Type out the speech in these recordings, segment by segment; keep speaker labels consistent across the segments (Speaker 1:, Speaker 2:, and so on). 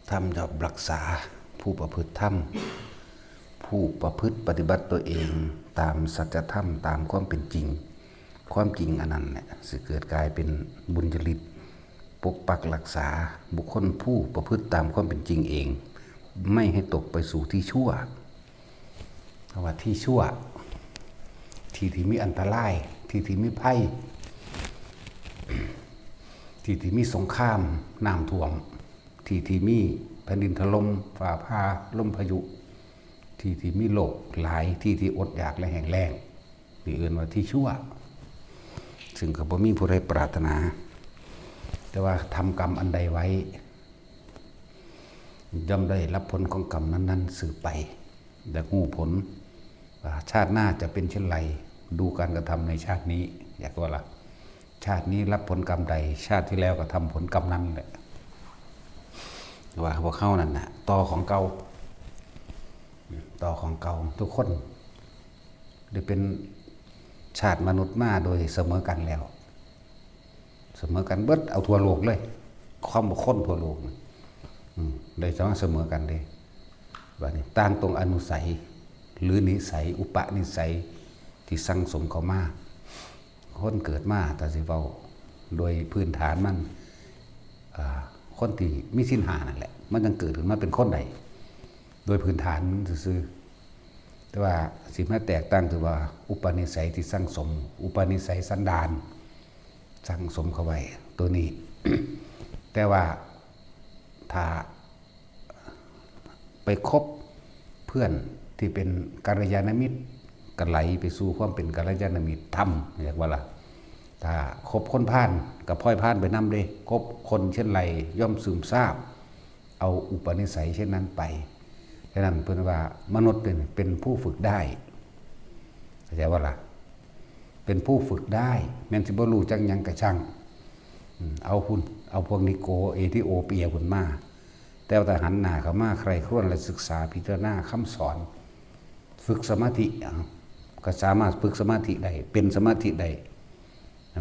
Speaker 1: ธรรมย่อมรักษาผู้ประพฤติธรรมผู้ประพฤติปฏิบัติตัวเองตามสัจธรรมตามความเป็นจริงความจริงอันนั้นเนี่ยสิเกิดกลายเป็นบุญจริตปกปักรักษาบุคคลผู้ประพฤติตามความเป็นจริงเองไม่ให้ตกไปสู่ที่ชั่วเพราะว่าที่ชั่วที่มีอันตรายที่มีภัยที่มีสงครามน้ำท่วมที่มีแผ่นดินถล่มฟ้าผ่าลมพายุที่มีโรคหลายที่อดอยากและแห้งแล้งนี่เอื่นว่าที่ชั่วซึ่งก็บ่มีผู้ใดปรารถนาแต่ว่าทำกรรมอันใดไว้ย่อมได้รับผลของกรรมนั้นๆสืบไปและหู้ผลว่าชาติหน้าจะเป็นเช่นไรดูการกระทำในชาตินี้อยากว่าล่ะชาตินี้รับผลกรรมใดชาติที่แล้วก็ทำผลกรรมนั้นแหละว่าพวกเข้านั่นนะต่อของเก่าทุกคนได้เป็นชาติมนุษย์มาโดยเสมอกันแล้วเสมอกันเบิดเอาทั่วโลกเลยความบุคคลทั่วโลกได้สามารถเสมอกันเลยว่านี่ต่างตรงอนุสัยหรือนิสัยอุปนิสัยที่สั่งสมเขามาคนเกิดมาแต่สิเว้าโดยพื้นฐานมันคนที่มีศีลห้านั่นแหละมันยังเกิดขึ้นมาเป็นคนใดโดยพื้นฐานซื่อแต่ว่าสิมาแตกต่างคือว่าอุปนิสัยที่สั่งสมอุปนิสัยสันดานสั่งสมเข้าไว้ตัวนี้ แต่ว่าถ้าไปคบเพื่อนที่เป็นกัลยาณมิตรก็ไหลไปสู่ความเป็นกัลยาณมิตรธรรมเรียกว่าล่ะถ้าคบคนพาลกับพ่อยพาลไปนำเด้คบคนเช่นไรย่อมซึมซาบเอาอุปนิสัยเช่นนั้นไปฉะนั้นเพิ่นว่ามนุษย์เป็นผู้ฝึกได้เข้าใจว่าล่ะเป็นผู้ฝึกได้แม้นสิบ่รู้จักหยังก็ช่างเอาพวกนิโกเอธิโอเปียพุ่นมาแต่ว่าถ้าหันหน้าเข้ามาใครครวญและศึกษาพิจารณาคำสอนฝึกสมาธิก็สามารถฝึกสมาธิได้เป็นสมาธิได้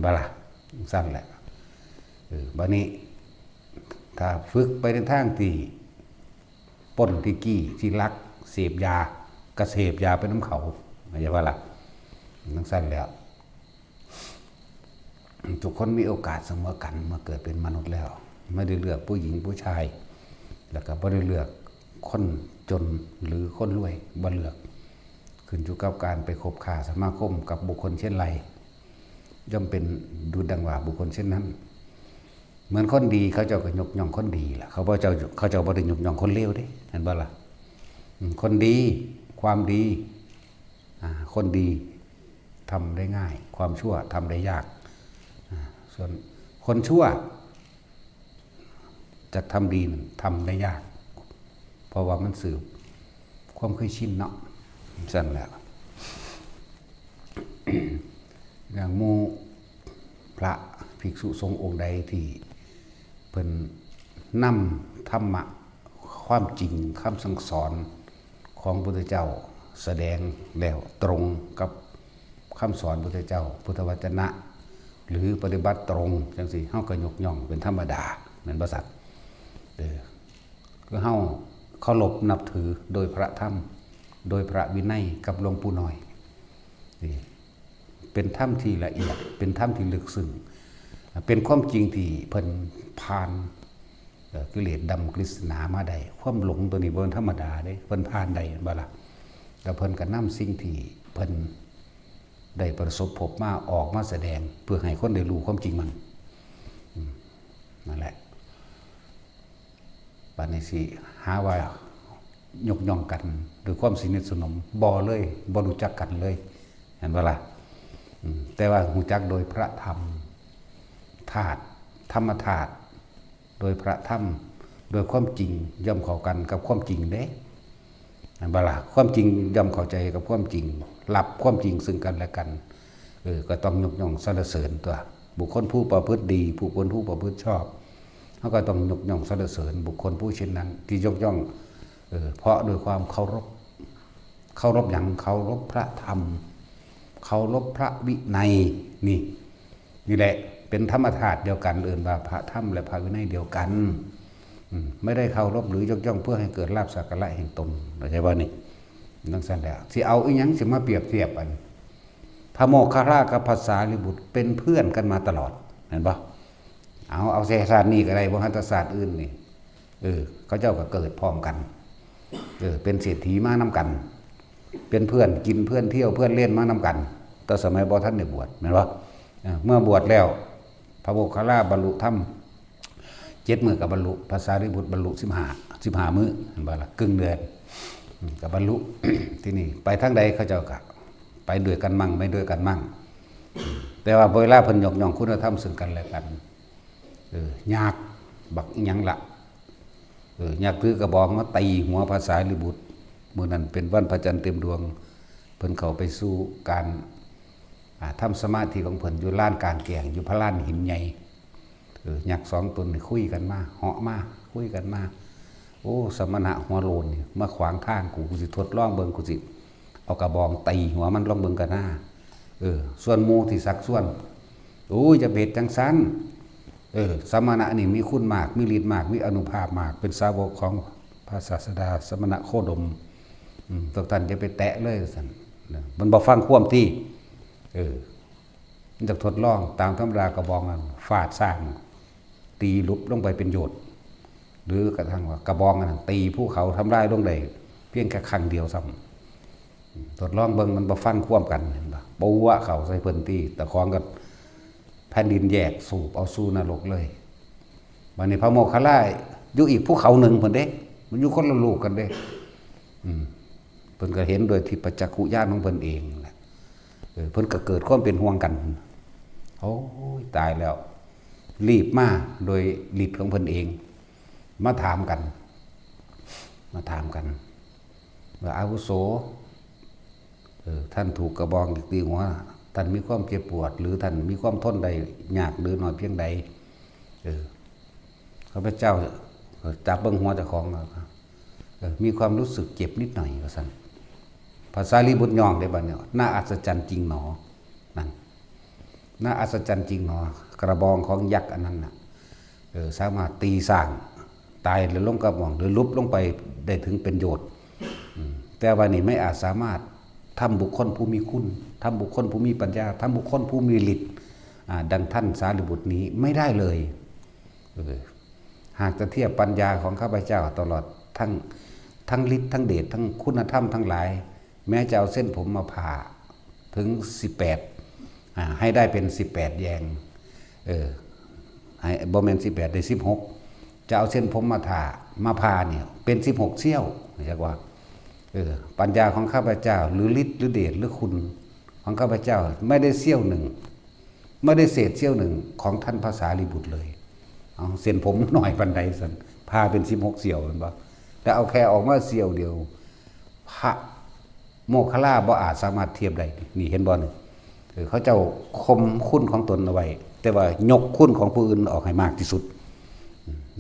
Speaker 1: บ่ล่ะสั้นแหละบัดนี้ถ้าฝึกไปในทางที่ปล้นที่กี้ที่ลักเสพยากระเสพยาไปน้ำเขาไม่ใช่ว่าล่ะทั้งสั้นแล้วทุกคนมีโอกาสเสมอกันมาเกิดเป็นมนุษย์แล้วไม่ได้เลือกผู้หญิงผู้ชายแล้วก็ไม่ได้เลือกคนจนหรือคนรวยบ่เลือกขึ้นอยู่กับการไปคบค้าสมาคมกับบุคคลเช่นไรย่อมเป็นดูดังว่าบุคคลเช่นนั้นเหมือนคนดีเขาเจ้าก็ยกย่องคนดีล่ะเขาเจ้าบ่ได้ยกย่องคนเลวเด้เห็นบ่ล่ะคนดีความดีคนดีทำได้ง่ายความชั่วทำได้ยากส่วนคนชั่วจะทำดีทำได้ยากเพราะว่ามันสืบความเคยชินเนาะสั่นแล้วอย่างหมู่พระภิกษุสงฆ์องค์ใดที่เพิ่นนำธรรมะความจริงคำสั่งสอนของพระพุทธเจ้าแสดงแล้วตรงกับคำสอนพระพุทธเจ้าพุทธวจนะหรือปฏิบัติตรงจังซี่เฮาก็ยกย่องเป็นธรรมดาเหมือนพระสัตว์คือเฮาเคารพนับถือโดยพระธรรมโดยพระวินัยกับหลวงปู่น้อยเป็นธรรมที่ละเอียดเป็นธรรมที่ลึกซึ้งเป็นความจริงที่เพิ่นผ่านกิเลสดำกฤษณามาได้ความหลงตัวนี้บ่ธรรมดาเด้เพิ่นผ่านได้บ่ล่ะแล้วเพิ่นก็นำสิ่งที่เพิ่นได้ประสบพบมาออกมาแสดงเพื่อให้คนได้รู้ความจริงมันนั่นแหละบัดนี้สิหาว่ายกย่องกันโดยความสนิทสนมบ่เลยบ่รู้จักกันเลยเห็นบ่ล่ะแต่ว่ารู้จักโดยพระธรรมธาตุธรรมธาตุโดยพระธรรมโดยความจริงย่อมเข้ากันกับความจริงเด้เห็นบ่ล่ะความจริงย่อมเข้าใจกับความจริงรับความจริงซึ่งกันและกันก็ต้องยกย่องสรรเสริญตัวบุคคลผู้ประพฤติดีบุคคลผู้ประพฤติชอบเขาก็ต้องยกย่องสรรเสริญบุคคลผู้เช่นนั้นที่ยกย่องเพราะโดยความเคารพอย่างเคารพพระธรรมเคารพพระวินัยนี่แหละเป็นธรรมธาตุเดียวกันเอื่นว่าพระธรรมและพระวินัยเดียวกัน ไม่ได้เคารพหรือยกย่องเพื่อให้เกิดลาภสักการะแห่งตนเข้าใจบ่นี่นั่นสั่นแล้วสิเอาอีหยังสิมาเปรียบเทียบกันพระโมคคัลลากับภาษาลิบุตรเป็นเพื่อนกันมาตลอดเห็นปะเอาเศรษฐศาสตร์นี่ก็ได้บ่หันตศาสตร์อื่นนี่เขาเจ้าก็เกิดพร้อมกันเป็นเศรษฐีมานำกัน เป็นเพื่อนกินเพื่อนเที่ยวเพื่อนเล่นมานำกันแต่สมัยบ่ท่านได้บวชเห็นปะเมื่อบวชแล้วพระโมคคัลลาบรรลุธรรม7 มื้อกับบรรลุภาษาลิบุตรบรรลุ15 มื้อเห็นบ่ล่ะครึ่งเดือนกับบรรลุ ที่นี่ไปทางใดเขาเจ้าก็ไปด้วยกันมั่งไม่ด้วยกันมั่งแต่ว่าเวลาเพิ่นยกย่องคุณธรรมซึ่งกันและกันยากบักอีหยังละยากถือกระบองมาตีหัวภาษาลิบุตรมื้อนั้นเป็นวันพระจันทร์เต็มดวงเพิ่นเข้าไปสู่การทำสมาธิของเพิ่นอยู่ลานกลางแก่งอยู่พระลานหินใหญ่ยักษ์2 ตนคุยกันมาเหาะมาคุยกันมาโอ้สมณะหัวโลนนี่มาขวางทางกูสิทดลองเบิ่งกูสิเอากระบองตีหัวมันลองเบิ่งกันหน้าส่วนหมู่ที่สักส่วนโอ้ยจะเบ็ดจังซั้นสมณะนี่มีคุณมากมีฤทธิ์มากมีอานุภาพมากเป็นสาวกของพระศาสดาสมณะโคดมตกท่านจะไปแตะเลยสั่นมันบ่ฟังความที่มันจะทดลองตามธรรมดากระบองนั้นฟาดสร้างตีลุบลงไปเป็นโยชน์หรือกระทั่งว่ากระบองนั้นตีภูเขาทำลายลงได้เพียงแค่ครั้งเดียวซ้ำทดลองเบิ่งมันบ่ฟังความกันเห็นป่ะปูวะเขาใส่เพิ่นตีตะคองกับแผ่นดินแยกสูบเอาสู่นรกเลยวันนี้พระโมคคัลลาอยู่อีกภูเขาหนึ่งเพิ่นเด้มันอยู่คนละลูกกันเด้เพิ่นก็เห็นโดยที่ปัจจักขุญาณของเพิ่นเองแหละเพิ่นก็เกิดความเป็นห่วงกันโอ้ยตายแล้วรีบมาโดยฤทธิ์ของเพิ่นเองมาถามกันว่าอาวุโสท่านถูกกระบองตีหัวท่านมีความเจ็บปวดหรือท่านมีความทนใดยากหรือน้อยเพียงใดข้าพเจ้าจับเบิ่งหัวเจ้าของมีความรู้สึกเจ็บนิดหน่อยว่าซั่นภาษาลิบุตรยองได้บัดเนี่ยน่าอัศจรรย์จริงหนอนั่นน่าอัศจรรย์จริงหนอกระบองของยักษ์อันนั้นน่ะสามารถตีสร้างตายหรือลงกระบองหรือลุบลงไปได้ถึงเป็นโยชน์แต่ว่านี่ไม่อาจสามารถทำบุคคลผู้มีคุณทำบุคคลผู้มีปัญญาทำบุคคลผู้มีฤทธิ์ดังท่านสารีบุตรนี้ไม่ได้เลยหากจะเทียบปัญญาของข้าพเจ้าตลอดทั้งฤทธิ์ทั้งเดชทั้งคุณธรรมทั้งหลายแม้จะเอาเส้นผมมาผ่าถึง18ให้ได้เป็น18แยงให้บ่แม่น18ได้16จะเอาเส้นผมมาผ่าเนี่ยเป็น16เสี้ยวเรียกว่าปัญญาของข้าพเจ้าหรือฤทธิ์หรือเดชหรือคุณของข้าพเจ้าไม่ได้เสี้ยวหนึ่งไม่ได้เศษเสี้ยวหนึ่งของท่านพระสารีบุตรเลยเอาเส้นผมหน่อยปันใดสันพาเป็น16เสี้ยวมันบ่แต่เอาแค่ออกมาเสี้ยวเดียวพระโมคคัลลาบ่อาจสามารถเทียบได้นี่เห็นบ่นี่เขาเจ้าคมคุณของตนเอาไว้แต่ว่ายกคุณของผู้อื่นออกให้มากที่สุด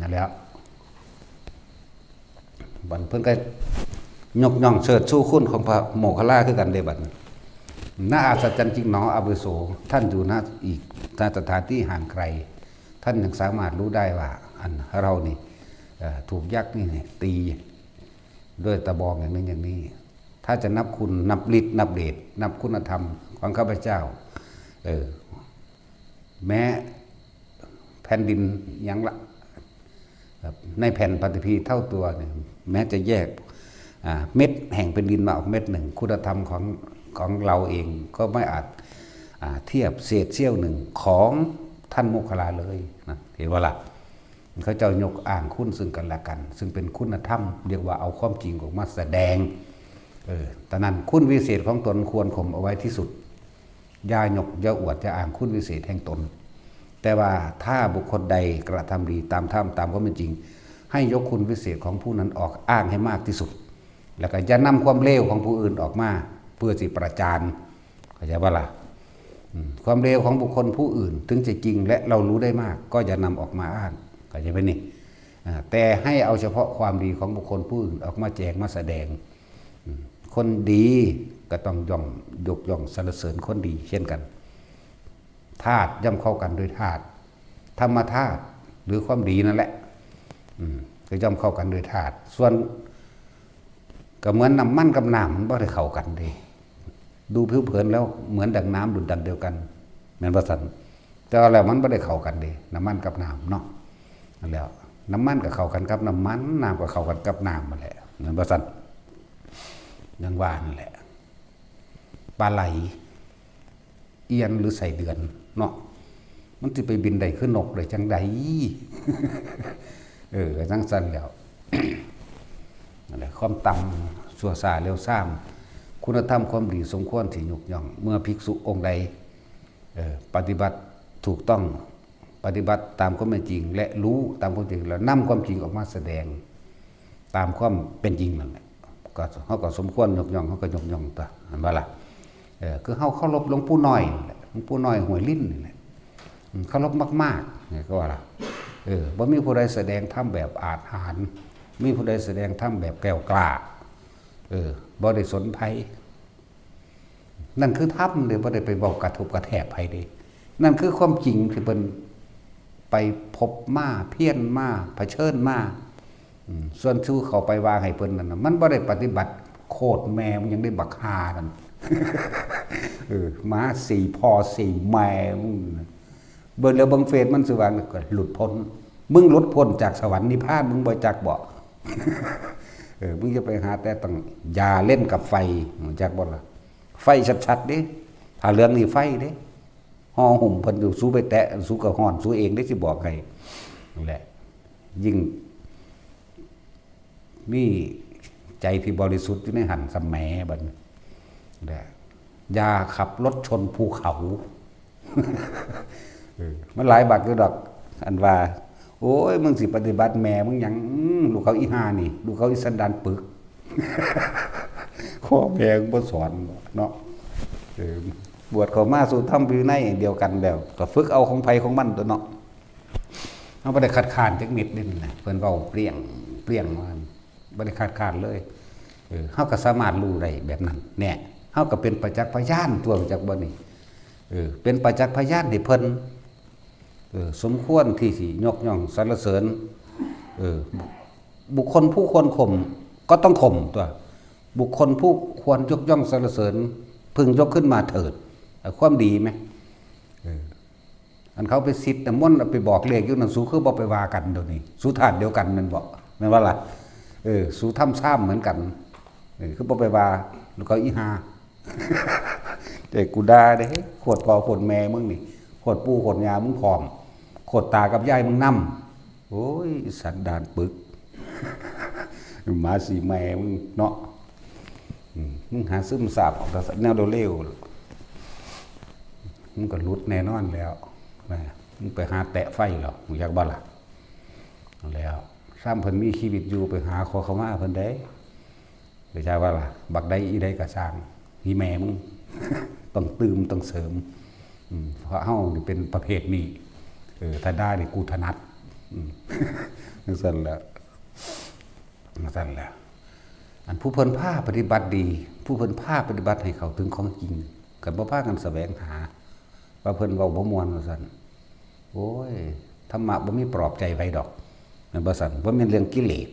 Speaker 1: นั่นแหละบัดเพิ่นก็ยกย่องเชิดชูคุณของพระโมคคัลลาคือกันเด้บัดน่าอัศจรรย์จริงหนออาวุโสท่านอยู่ณอีกสถานที่ห่างไกลท่านยังสามารถรู้ได้ว่าอันเรานี่ถูกยักษ์นี่ตีด้วยตะบองอย่างนั้นอย่างนี้ถ้าจะนับคุณนับฤทธิ์นับเดชนับคุณธรรมของข้าพเจ้าแม้แผ่นดินยังละในแผ่นปฏิพีเท่าตัวเนี่ยแม้จะแยกเม็ดแห่งเป็นดินมาออกเม็ดหนึ่งคุณธรรมของเราเองก็ไม่อาจเทียบเศษเสี้ยวหนึ่งของท่านโมคคัลลาเลยนะเห็นว่าล่ะเขาเจ้ายกอ้างคุณซึ่งกันและกัน ซึ่งเป็นคุณธรรมเรียกว่าเอาความจริงออกมาแสดงแต่นั้นคุณวิเศษของตนควรข่มเอาไว้ที่สุดอย่าหยกอย่าอวดอย่าอ้างคุณวิเศษแห่งตนแต่ว่าถ้าบุคคลใดกระทำดีตามธรรมตามความเป็นจริงให้ยกคุณวิเศษของผู้นั้นออกอ้างให้มากที่สุดแล้วก็อย่านำความเลวของผู้อื่นออกมาเพื่อสิประจานเข้าใจป่ะล่ะความเลวของบุคคลผู้อื่นถึงจะจริงและเรารู้ได้มากก็อย่านำออกมาอ้างเข้าใจไหมนี่แต่ให้เอาเฉพาะความดีของบุคคลผู้อื่นออกมาแจกมาแสดงคนดีก็ต้องยกย่องสรรเสริญคนดีเช่นกันธาตุย่อมเข้ากันด้วยธาตุธรรมธาตุหรือความดีนั่นแหละ ก็ย่อมเข้ากันโดยธาตุส่วนก็เหมือนน้ำมันกับน้ำมันบ่ได้เข้ากันเด้ดูผิวเผินแล้วเหมือนดังน้ำดุจดันเดียวกันแม่นบ่ซั่นแต่ว่าแล้วมันบ่ได้เข้ากันเด้น้ำมันกับน้ำเนาะนั่นแล้วน้ำมันก็เข้ากันกับน้ำมันน้ำก็เข้ากันกับน้ำนั่นแหละแม่นบ่ซั่นอย่างว่านั่นแหละปลาไหลเอียนหรือใส่เดือนเนาะมันสิไปบินได้คือนกได้จังได จังซั่นแล้วนั่นแหละความต่ำชั่วช้าเร็วซ่ามคุณธรรมความดีสมควรที่ยกย่องเมื่อภิกษุองค์ใดปฏิบัติถูกต้องปฏิบัติตามความเป็นจริงและรู้ตามความจริงแล้วนำความจริงออกมาแสดงตามความเป็นจริงนั่นแหละก็เฮาก็สมควรยกย่องเฮาก็ยกย่องตัวเห็นบ่ล่ะคือเฮาเคารพหลวงปู่น้อยหลวงปู่น้อยห้วยลิ้นนี่แหละเคารพมากๆนี่ก็ว่าล่ะบ่มีผู้ใดแสดงธรรมแบบอาจหาญมีผู้ใดแสดงธรรมแบบแก้วกล้าบ่ได้สนภัยนั่นคือธรรมเด้บ่ได้ไปบอกกระทบกระแทกไผเด้นั่นคือความจริงที่เพิ่นไปพบมาเพี้ยนมาเผชิญมาส่วนชูเขาไปวางให้เพิ่นนั่นน่ะมันบ่ได้ปฏิบัติโคตรแม่มันยังได้บักหานั่นมาสี่พ่อสี่แม่เบิ่งแล้วเบิ่งเฟซมันสิว่าก็หลุดพ้นมึงหลุดพ้นจากสวรรค์นิพพานมึงบ่จักบ่ มึงจะไปหาแต่ต้องอย่าเล่นกับไฟจักบ่ล่ะไฟชัดๆเด้ถ้าเรื่องนี้ไฟเด้ห่อห่มเพิ่นอยู่สู้ไปแตะสู้กับฮ้อนสู้เองได้สิบอกให้นั่นแหละยิ่งมีใจที่บริสุทธิ์อยู่ในหันสแมบัดนี้แหละอย่าขับรถชนภูเขามันหลายบักอยู่ดอกอันว่าโอ้ยมึงสิปฏิบัติแม่มึงหยังลูกเขาอีห่านี่ลูกเขาอีสันดานปึกข้อแม่งบ่สอนเนาะบวชเข้ามาสู่ธรรมวินัยเดียวกันแล้วก็ฝึกเอาของไผของมันตัวเนาะเฮาบ่ได้คัดค้านจักนิดนึงนะเพิ่นเว้าเปรี้ยงมาบ่ได้คัดค้านเลยเฮาก็สามารถรู้ได้แบบนั้นแน่เฮาก็เป็นประจักษ์พยานตัวจักบ่นี่เป็นประจักษ์พยานให้เพิ่นสมควรที่สิยกย่องสรรเสริญบุคคลผู้ควรข่มก็ต้องข่มตัวบุคคลผู้ควรยกย่องสรรเสริญพึงยกขึ้นมาเถิดความดีไหมอันเขาไปซิดน้ำมนต์ไปบอกเลขอยู่นั่นสู้คือบ่ไปว่ากันเดี๋ยวนี้สู้ธาตุเดียวกันมันบอกแม่นว่าล่ะสู้ทำซ้ำเหมือนกันคือบ่ไปว่าแล้วก็อีหาแต่กูด่าเด้โคตรพ่อโคตรแม่มึงนี่โคตรปู่โคตรย่ามึงพร้อมโคตรตากับยายมึงนำโอ้ยสันดานปึกหมาสีแม่มึงเนาะมึงหาซึมซาบออกแนวเร็วมึงก็หลุดแน่นอนแล้วมึงไปหาแตะไฟหรอมึงอยากบ่ล่ะแล้วซ้ำเพิ่นมีชีวิตอยู่ไปหาขอเข้ามาเพิ่นได้ไม่ใช่ว่าล่ะบักใดอีใดก็สร้างอีแม่มึง ต้องตื่มต้องเสริมเพราะเฮานี่เป็นประเภทนี้ถ้าได้นี่กูถนัดนั่นสั่นแหละอันผู้เพิ่นพาปฏิบัติดีผู้เพิ่นพาปฏิบัติให้เขาถึงของจริงกันบ่พากันแสวงหาว่าเพิ่นเว้าบ่ม่วนว่าซั่นโอ้ยธรรมะบ่มีปลอบใจไว้ดอกนั่นบ่ซั่นบ่แม่นเรื่องกิเลส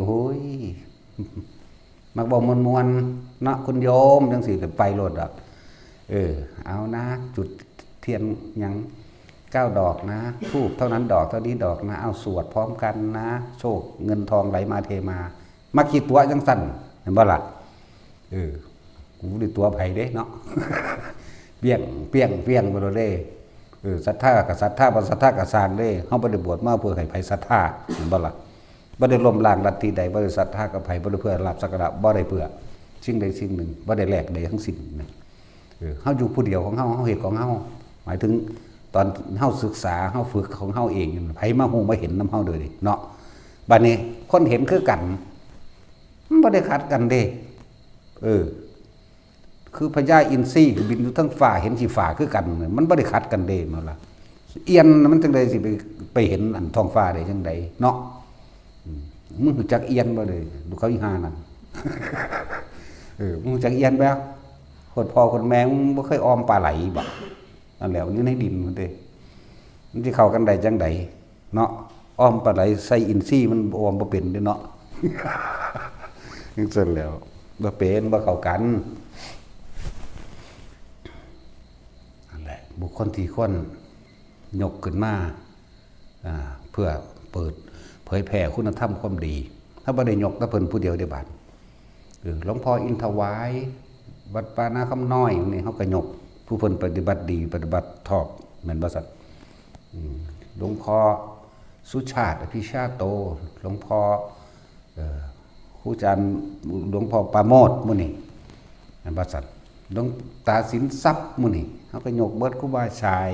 Speaker 1: โอ้ยมักบ่ม่วนๆเนาะคุณโยมจังซี่ไปโลดดอกเอานะจุดเทียนหยัง9 ดอกนะธูปเท่านั้นดอกเท่านี้ดอกนะเอาสวดพร้อมกันนะโชคเงินทองไหลมาเทมามาคิดตัวจังสั่นเห็นบ่ล่ะกูได้ตัวไผเด้เนาะเปี้ยงบ่เด้ศรัทธากับศรัทธาบ่ศรัทธากับสร้างเด้เฮาบ่ได้บวชมาเพื่อให้ไผศรัทธาเห็นบ่ล่ะบ่ได้ล้มล้างลัทธิใดบ่ได้ศรัทธากับไผบ่ได้เพื่อลาภสักการะบ่ได้เพื่อสิ่งใดสิ่งหนึ่งบ่ได้แลกใดทั้งสิ้นเฮาอยู่ผู้เดียวของเฮาเฮ็ดของเฮาหมายถึงตอนเฮาศึกษาเฮาฝึกของเฮาเองไผมาฮู้มาเห็นนำเฮาเด้อเนาะบัดนี้คนเห็นคือกันมันบ่ได้ขัดกันเด้คือพญาอินทรีบินอยู่ทั้งฟ้าเห็นสิฟ้าคือกันมันบ่ได้ขัดกันเด้มาล่ะเอียนมันจังได๋สิไปเห็นอันท้องฟ้าได้จังได๋เนาะมึงรู้จักเอียนบ่เลยดูเขาอีห่านั่นมึงรู้จักเอียนบ่คนพ่อคนแม่มึงบ่เคยออมปลาไหลบ่นั่นแหละอยู่ในดินมันเด้มันสิเข้ากันได้จังได๋เนาะ อ้อมปลาไหลใส่อินทรีย์มันอ้อมบ่เป็นเด้เนาะ จังซั่นแล้วบ่เป็นบ่เข้ากันนั่นแหละบุคคลที่ควรยกขึ้นมาเพื่อเปิดเผยแผ่คุณธรรมความดีถ้าบ่ได้ยกแต่เพิ่นผู้เดียวได้บาดหลวงพ่ออินทวายวัดปานาคำน้อยนี่เฮาก็ยกผู้เพิ่นปฏิบัติดีปฏิบัติชอบแม่นบ่ซั่นหลวงพ่อสุชาติอภิชาโตหลวงพ่อครูอาจารย์หลวงพ่อปราโมทย์มื้อนี้แม่นบ่ซั่นหลวงตาสินทรัพย์มื้อนี้เฮาก็ยกเบิดครูบาชาย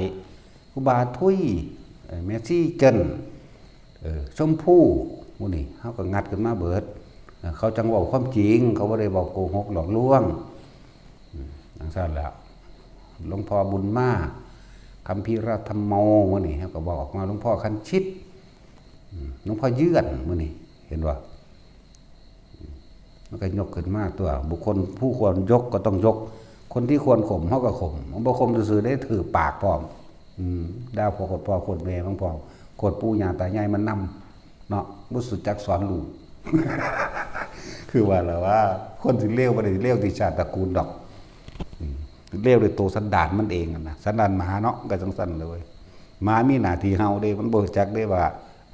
Speaker 1: ครูบาทุยแม่ซี่เจิ้นชมพู่มื้อนี้เฮาก็งัดขึ้นมาเบิดเขาจังเว้าความจริงเขาบ่ได้เว้าโกหกหลอกลวงจังซั่นแหล้วหลวงพ่อบุญมาคัมภีรธรรมโมมื้อนี้เฮาก็บอกมาหลวงพ่อคันชิตหลวงพ่อเยื่อนมื้อนี้เห็นบ่มันก็ยกขึ้นมาตัวบุคคลผู้ควรยกก็ต้องยกคนที่ควรข่มเฮาก็ข่มบ่ข่มซื่อๆได้ถือปากพร้อมดาวพ่อโคตรแม่ของพ่อโคตรปู่ย่าตายายมันนำเนาะบ่สุจักสอนลูก คือว่าล่ะว่าคนสิเลวบ่ได้เลวที่ชาติตระกูลดอกเลวด้วยตัวสันดานมันเองนะสันดานหมาเนาะก็จังซั่นเลยหมามีหน้าที่เฮาเด้มันบ่จักได้ว่า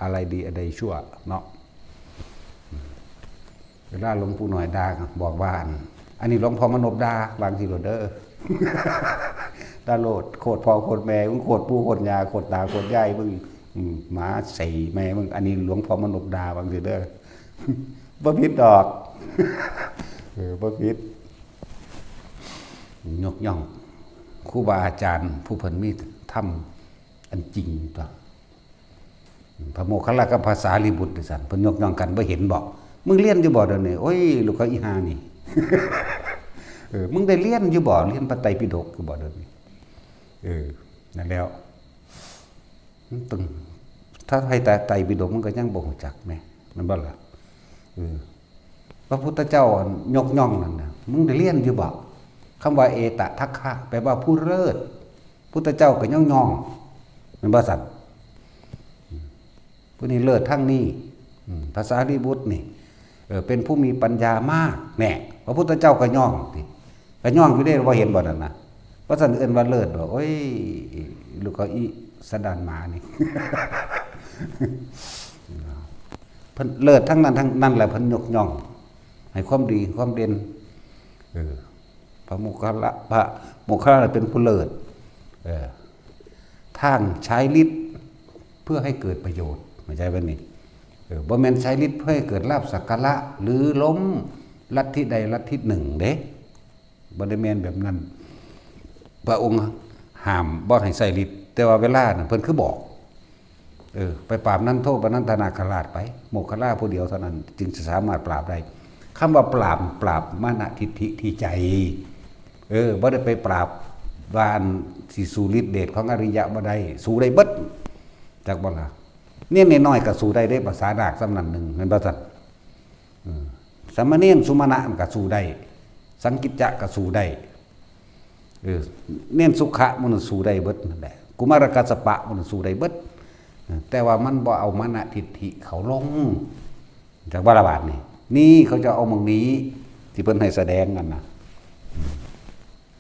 Speaker 1: อะไรดีอะไรชั่วเนาะเวลาหลวงปู่น้อยด่าบอกว่าอันนี้หลวงพ่อมนบด่าบางทีโลดเด้อ ด่าโลดโคตรพ่อโคตรแม่มึงโคตรปู่โคตรย่าโคตรตาโคตรยายมึงหมาใส่แม่มึงอันนี้หลวงพ่อมนบด่าบางทีเด้อ บ่ผิดดอกบ่ผิดยกย่องครูบาอาจารย์ผู้เพิ่นมีธรรมอันจริงตัวพระโมคคัลลากับภาษาลีบุตรสั่นเพิ่นยกย่องกันบ่เห็นบอกมึงเรียนอยู่บ่เดี๋ยวนี้โอ้ยลูกเขาอีหานี่ มึงได้เรียนอยู่บ่เรียนพระไตรปิฎกอยู่บ่เดี๋ยวนี้นั่นแล้วตึงถ้าให้แต่ไตรปิฎกมันก็ยังบ่รู้จักแม่มันบ่ล่ะพระพุทธเจ้ายกย่องนั่นน่ะมึงได้เรียนอยู่บ่คำว่าเอตทัคคะแปลว่าผู้เลิศพุทธเจ้าก็ย่องมันบ่สั่นผู้นี้เลิศทั้งนี้ภาษาลีบุตรนี่เป็นผู้มีปัญญามากแน่พระพุทธเจ้าก็ย่องติก็ย่องอยู่ได้ว่าเห็นบ่นั่นน่ะว่าสั่นเอิ้นว่าเลิศบ่โอ้ยลูกเขาอีสะดานหมานี่ เพิ่นเลิศทั้งนั้นทั้งนั้นแหละเพิ่นยกย่องให้ความดีความเด่นพระโมคคัลลาเป็นผู้เลิศทางใช้ฤทธิ์เพื่อให้เกิดประโยชน์ไม่ใช่ว่านี่บ่แม่นใช้ฤทธิ์เพื่อให้เกิดลาภสักการะหรือล้มลัทธิใดลัทธิหนึ่งเด้บ่ได้แม่นแบบนั้นพระองค์ห้ามบ่ให้ใช้ฤทธิ์แต่ว่าเวลาน่ะเพิ่นคือบอกไปปราบนั้นโทษปนันทนาคราชไปโมคคัลลาผู้เดียวเท่านั้นจึงจะสามารถปราบได้คำว่าปราบมานะทิฏฐิที่ใจบ่ได้ไปปราบวานสิสู่ฤทธิ์เดชของอริยะบ่ได้สู่ได้เบิดจักบ่ล่ะเนี่ยน้อยๆก็สู่ได้ภาษาดากสำนันหนึ่งแม่นบ่ซั่นสามเณรสุมาณะมันก็สู่ได้สังกิจจะก็สู่ได้เน้นสุขะมันสู่ได้เบิดนั่นแหละกุมารกัสสปะมันสู่ได้เบิดแต่ว่ามันบ่เอามานะทิฏฐิเขาลงจากบาลบาทนี่เขาจะเอามองนี้ที่เพิ่นให้แสดงกันนะ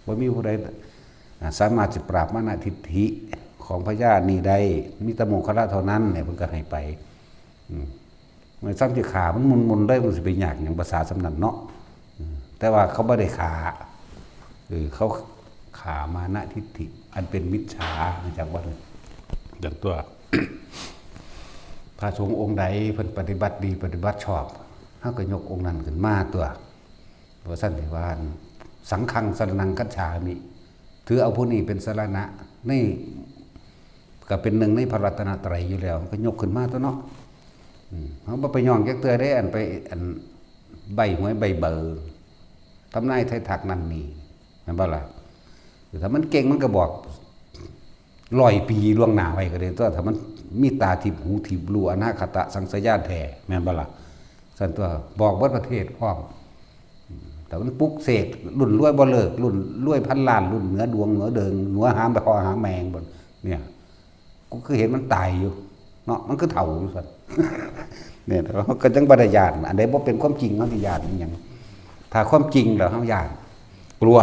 Speaker 1: บ่มีผู้ใดสามารถจะปราบมานะทิฏฐิของพญานี่ได้มีแต่โมคคัลลาเท่านั้นเนี่ยเพิ่นก็ให้ไปมันซ้ำจะขามันมุนๆได้มันสิไปยากหยังภาษาสำนักเนาะแต่ว่าเขาบ่ได้ขาเขาขามานะทิฏฐิอันเป็นมิจฉาจากว่าอย่างตัว พระสงฆ์องค์ใดเพิ่นปฏิบัติดีปฏิบัติชอบเฮาก็ยกองค์นั้นขึ้นมาตัวว่าซั่นสิว่าสังฆังสรณังคัจฉามิถือเอาผู้นี้เป็นสรณะนี่ก็เป็นหนึ่งในพระรัตนตรัยอยู่แล้วก็ยกขึ้นมาตัวเนาะเฮาบ่ไปย่องจักเทื่อได้อันใบหวยใบเบอร์ทำนายไทยทักนั่นนี่แม่นบ่ล่ะถ้ามันเก่งมันก็บอก100 ปีล่วงหน้าไว้ก็ได้ตัวถ้ามันมีตาทิพหูทิพรู้อนาคตสังสยานแท้แม่นบ่ล่ะซั่นตัวบอกเบิดประเทศพร้อมแต่มันปลุกเสกรุ่นรวยบ่เลิกรุ่นรวยพันล้านรุ่นเหนือดวงเหนือเดิงเหนือหามไปคอหาแมงบ่เนี่ยกูคือเห็นมันตายอยู่ เนาะมันคือเถ่าอยู่ซั่น เนี่ยก็จังบ่ได้ญาณอันใดบ่เป็นความจริงเฮาสิญาณอีหยังถ้าความจริงแล้วเฮาญาณกลัว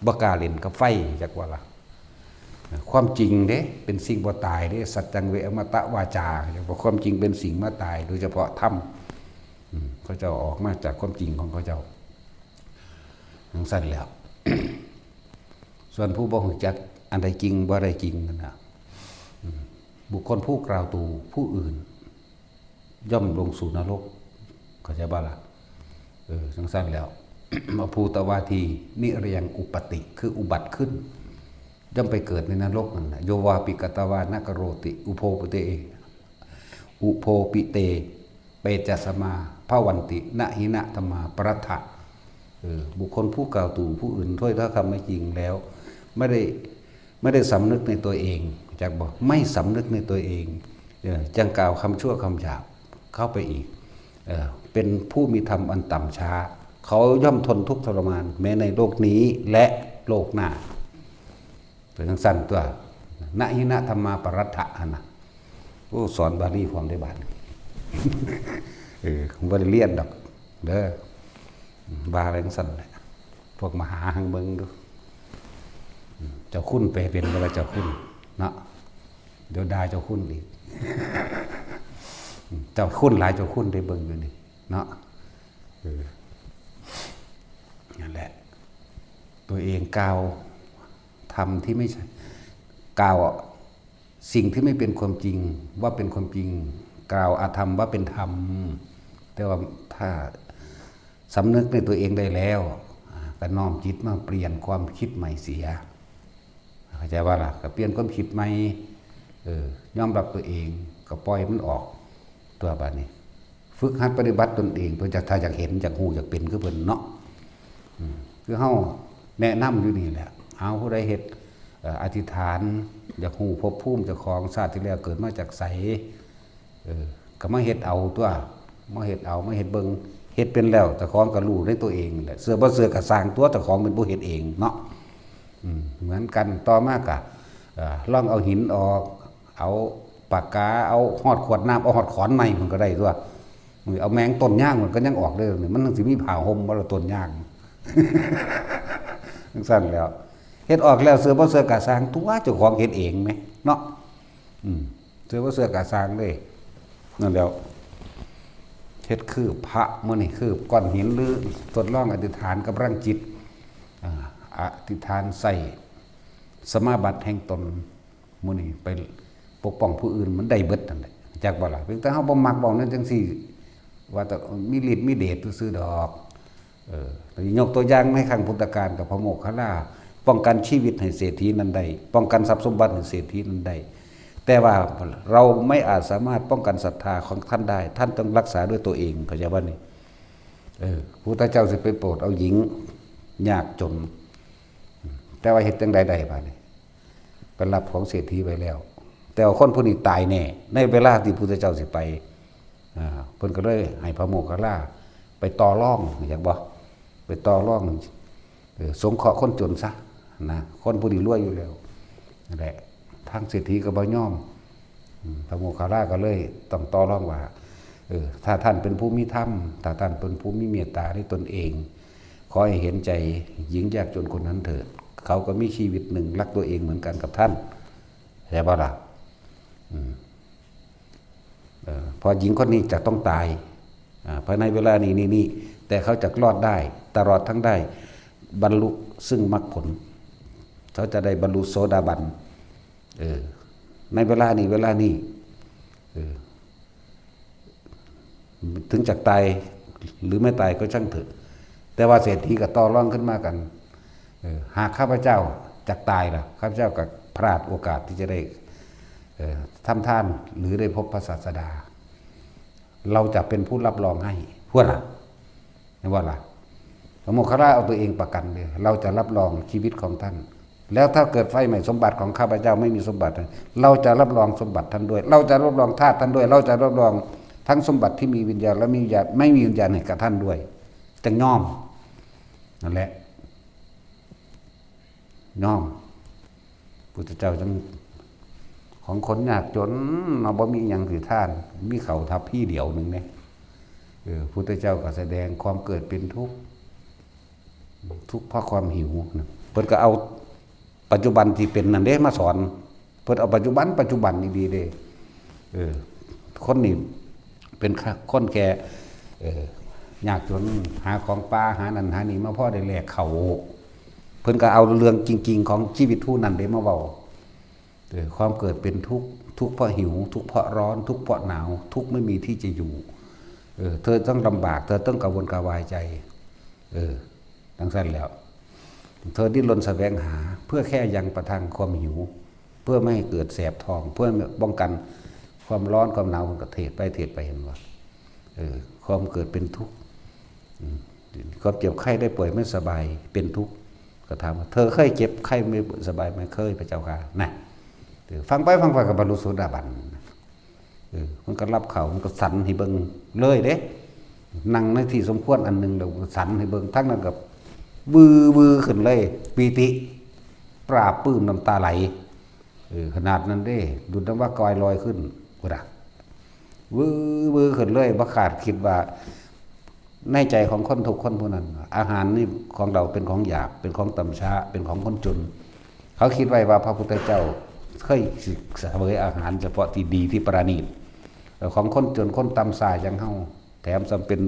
Speaker 1: บ่กล้าเล่นกับไฟจักว่าล่ะความจริงเด้เป็นสิ่งบ่ตายเด้สัจจังเวอมตะวาจาอย่างว่าความจริงเป็นสิ่งมาตายโดยเฉพาะธรรมเขาเจ้าออกมาจากความจริงของเขาเจ้าทั้งสั้นแล้ว ส่วนผู้บ่รู้จักอันใดจริงบ่ได้จริงนั่นน่ะบุคคลผู้กล่าวตูผู้อื่นย่อมลงสู่นรกเข้าใจบ่ล่ะทั้งสั้นแล้ว มาภูตวาทีนิเรียงอุปติคืออุบัติขึ้นย่อมไปเกิดในนรกนั่นน่ะโยวาปิกตวานกโรติอุโพปเตอุโพปิเตเปจัสมาภวันตินะหินะธรรมาปรัตถะบุคคลผู้กล่าวตู่ผู้อื่นถ้อยถ้าคำไม่จริงแล้วไม่ได้สำนึกในตัวเองจากบอกไม่สำนึกในตัวเองจังกล่าวคำชั่วคำหยาบเข้าไปอีกเป็นผู้มีธรรมอันต่ำช้าเขาย่อมทนทุกข์ทรมานแม้ในโลกนี้และโลกหน้าเป็นทั้งสั้นตัวนะหินะธรรมาปรัตถะนะสอนบาลีความได้บาทบ่ได้เรียนดอกเด้อบาอะไรทั้งสั้นเลยพวกมหาหังเบิงดูเจ้าคุณไปเป็นเวลาเจ้าคุณเนาะเดี๋ยวด่าเจ้าคุณอีกเจ้าคุณหลายเจ้าคุณได้เบิ่งอยู่นี่เนาะนั่นแหละตัวเองกล่าวทำที่ไม่ใช่กล่าวสิ่งที่ไม่เป็นความจริงว่าเป็นความจริงกล่าวอาธรรมว่าเป็นธรรมแต่ว่าถ้าสำนึกในตัวเองได้แล้วก็น้อมจิตมาเปลี่ยนความคิดใหม่เสียเข้าใจว่าล่ะก็เปลี่ยนความคิดใหม่ยอมรับตัวเองก็ปล่อยมันออกตัวบาดนี้ฝึกหัดปฏิบัติตนเองเพื่อจะถ้าอยากเห็นอยากรู้อยากเป็นคือเพิ่นเนาะคือเฮาแนะนำอยู่นี่แหละเอาผู้ใดเฮ็ดอธิษฐานอยากรู้ภพภูมิเจ้าของชาติที่แล้วเกิดมาจากไสก็มาเฮ็ดเอาตัวมาเฮ็ดเอามาเฮ็ดเบิ่งเฮ็ดเป็นแล้วเจ้าของก็รู้ในตัวเองแหละเสื้อบ่เสื้อก็สร้างตัวเจ้าของเป็นผู้เฮ็ดเองเนาะเหมือนกันต่อมาก็ลองเอาหินออกเอาปากกาเอาหอดขวดน้ำเอาหอดขอนไม้มันก็ได้ตัวเอาแมงต้นย่างมันก็ยังออกเลยมันต้องสิมีผ่าห่มบ่ละต้นย่างสั้นแล้วเฮ็ดออกแล้วเสื้อบ่เสื้อกะสร้างตัวเจ้าของเฮ็ดเองไหมเนาะเสื้อบ่เสื้อกะสร้างเลยนั่นแล้วเฮ็ดคือพระมื้อนี่คือก้อนหินหรือทดลองอธิษฐานกับร่างจิตอธิษฐานใส่สมาบัติแห่งตนมื้อนี้ไปปกป้องผู้อื่นมันได้เบิดนั่นแหละจักบ่ล่ะเพียงแต่เฮาบ่มักบอกนั่นจังซี่ว่าแต่มีฤทธิ์มีเดชซื่อๆดอกยกตัวอย่างในครั้งพุทธกาลกับพระโมคคัลลาป้องกันชีวิตให้เศรษฐีนั้นได้ป้องกันทรัพย์สมบัติให้เศรษฐีนั้นได้แต่ว่าเราไม่อาจสามารถป้องกันศรัทธาของท่านได้ท่านต้องรักษาด้วยตัวเองเข้าใจบ่นี่พระพุทธเจ้าสิไปโปรดเอาหญิงยากจนแต่ว่าเฮ็ดจังใดได้บาดนี้เป็นรับของเศรษฐีไปแล้วแต่ว่าคนผู้นี้ตายแน่ในเวลาที่พระพุทธเจ้าสิไปเพิ่นก็เลยให้พระโมคคัลลาไปต่อรองอยากบ่ไปต่อรองสงเคราะห์คนจนซะนะคนผู้นี้รวยอยู่แล้วนั่นแหละทางเศรษฐีก็บ่ยอมพระโมคคัลลาก็เลยต้องต่อรองว่าถ้าท่านเป็นผู้มีธรรมถ้าท่านเป็นผู้มีเมตตาในตนเองขอให้เห็นใจหญิงยากจนคนนั้นเถิดเขาก็มีชีวิตหนึ่งรักตัวเองเหมือนกันกับท่านใช่ป่ะล่ะพอหญิงคนนี้จะต้องตายภายในเวลานี้แต่เขาจะรอดได้ตลอดทั้งได้บรรลุซึ่งมรรคผลเขาจะได้บรรลุโสดาบันในเวลานี้ถึงจะตายหรือไม่ตายก็ช่างเถอะแต่ว่าเศรษฐีก็ต่อรองขึ้นมากันหากข้าพเจ้าจะตายล่ะข้าพเจ้าก็พลาดโอกาสที่จะได้ทำทานหรือได้พบพระศาสดาเราจะเป็นผู้รับรองให้พวกล่ะไม่ว่าล่ะพระโมคคัลลาเอาตัวเองประกันเลยเราจะรับรองชีวิตของท่านแล้วถ้าเกิดไฟไหม้สมบัติของข้าพเจ้าไม่มีสมบัติเราจะรับรองสมบัติท่านด้วยเราจะรับรองธาตุท่านด้วยเราจะรับรองทั้งสมบัติที่มีวิญญาณและมีวิญญาณไม่มีวิญญาณให้กับท่านด้วยจะน้อมนั่นแหละน้อมพุทธเจ้าจึงขอ ของคนยากจนเราบ่มีหยังสิทานมีเขาทับพี่เดียวหนึงเนี่ยพุทธเจ้าก็แสดงความเกิดเป็นทุกข์ทุกข์เพราะความหิวเพิ่นก็เอาปัจจุบันที่เป็นนั่นเด้มาสอนเพิ่นเอาปัจจุบันนี่ดีเด้คนนี่เป็นคนแก่ยากจนหาของป่าหานั่นหานี่มาพ่อได้แลกเขาเพิ่นก็เอาเรื่องจริงๆของชีวิตผู้นั้นเด้มาเว้าความเกิดเป็นทุกข์ทุกข์เพราะหิวทุกข์เพราะร้อนทุกข์เพราะหนาวทุกข์ไม่มีที่จะอยู่เธอต้องลำบากเธอต้องกังวลกระวายใจทั้งสั้นแล้วเธอดิ้นรนแสวงหาเพื่อแค่ยังประทังความหิวเพื่อไม่ให้เกิดแสบท้องเพื่อป้องกันความร้อนความหนาวมันก็เทศไปเห็นว่าความเกิดเป็นทุกข์ความเจ็บไข้ได้ป่วยไม่สบายเป็นทุกข์ก็ถามว่าเธอเคยเจ็บไข้ไม่สบายไหมเคยพระเจ้าค่ะนะฟังไปกับบรรลุโสดาบันมันก็รับเขามันก็สันให้เบิ่งเลยเด้นั่งในที่สมควรอันนึงแล้วสันให้เบิ่งทั้งนั้นกับวือขึ้นเลยปีติปราบปลื้มน้ำตาไหลขนาดนั้นเด้ดุจน้ำว่ากอยลอยขึ้นกูด่าวือขึ้นเลยบ่ขาดคิดว่าในใจของคนทุกคนผู้นั้นอาหารนี่ของเราเป็นของหยาบเป็นของต่ำช้าเป็นของคนจนเขาคิดไว้ว่าพระพุทธเจ้าเคยเสวยอาหารเฉพาะที่ดีที่ประณีตของคนจนคนต่ำสายยังเฮาแถมจำเป็น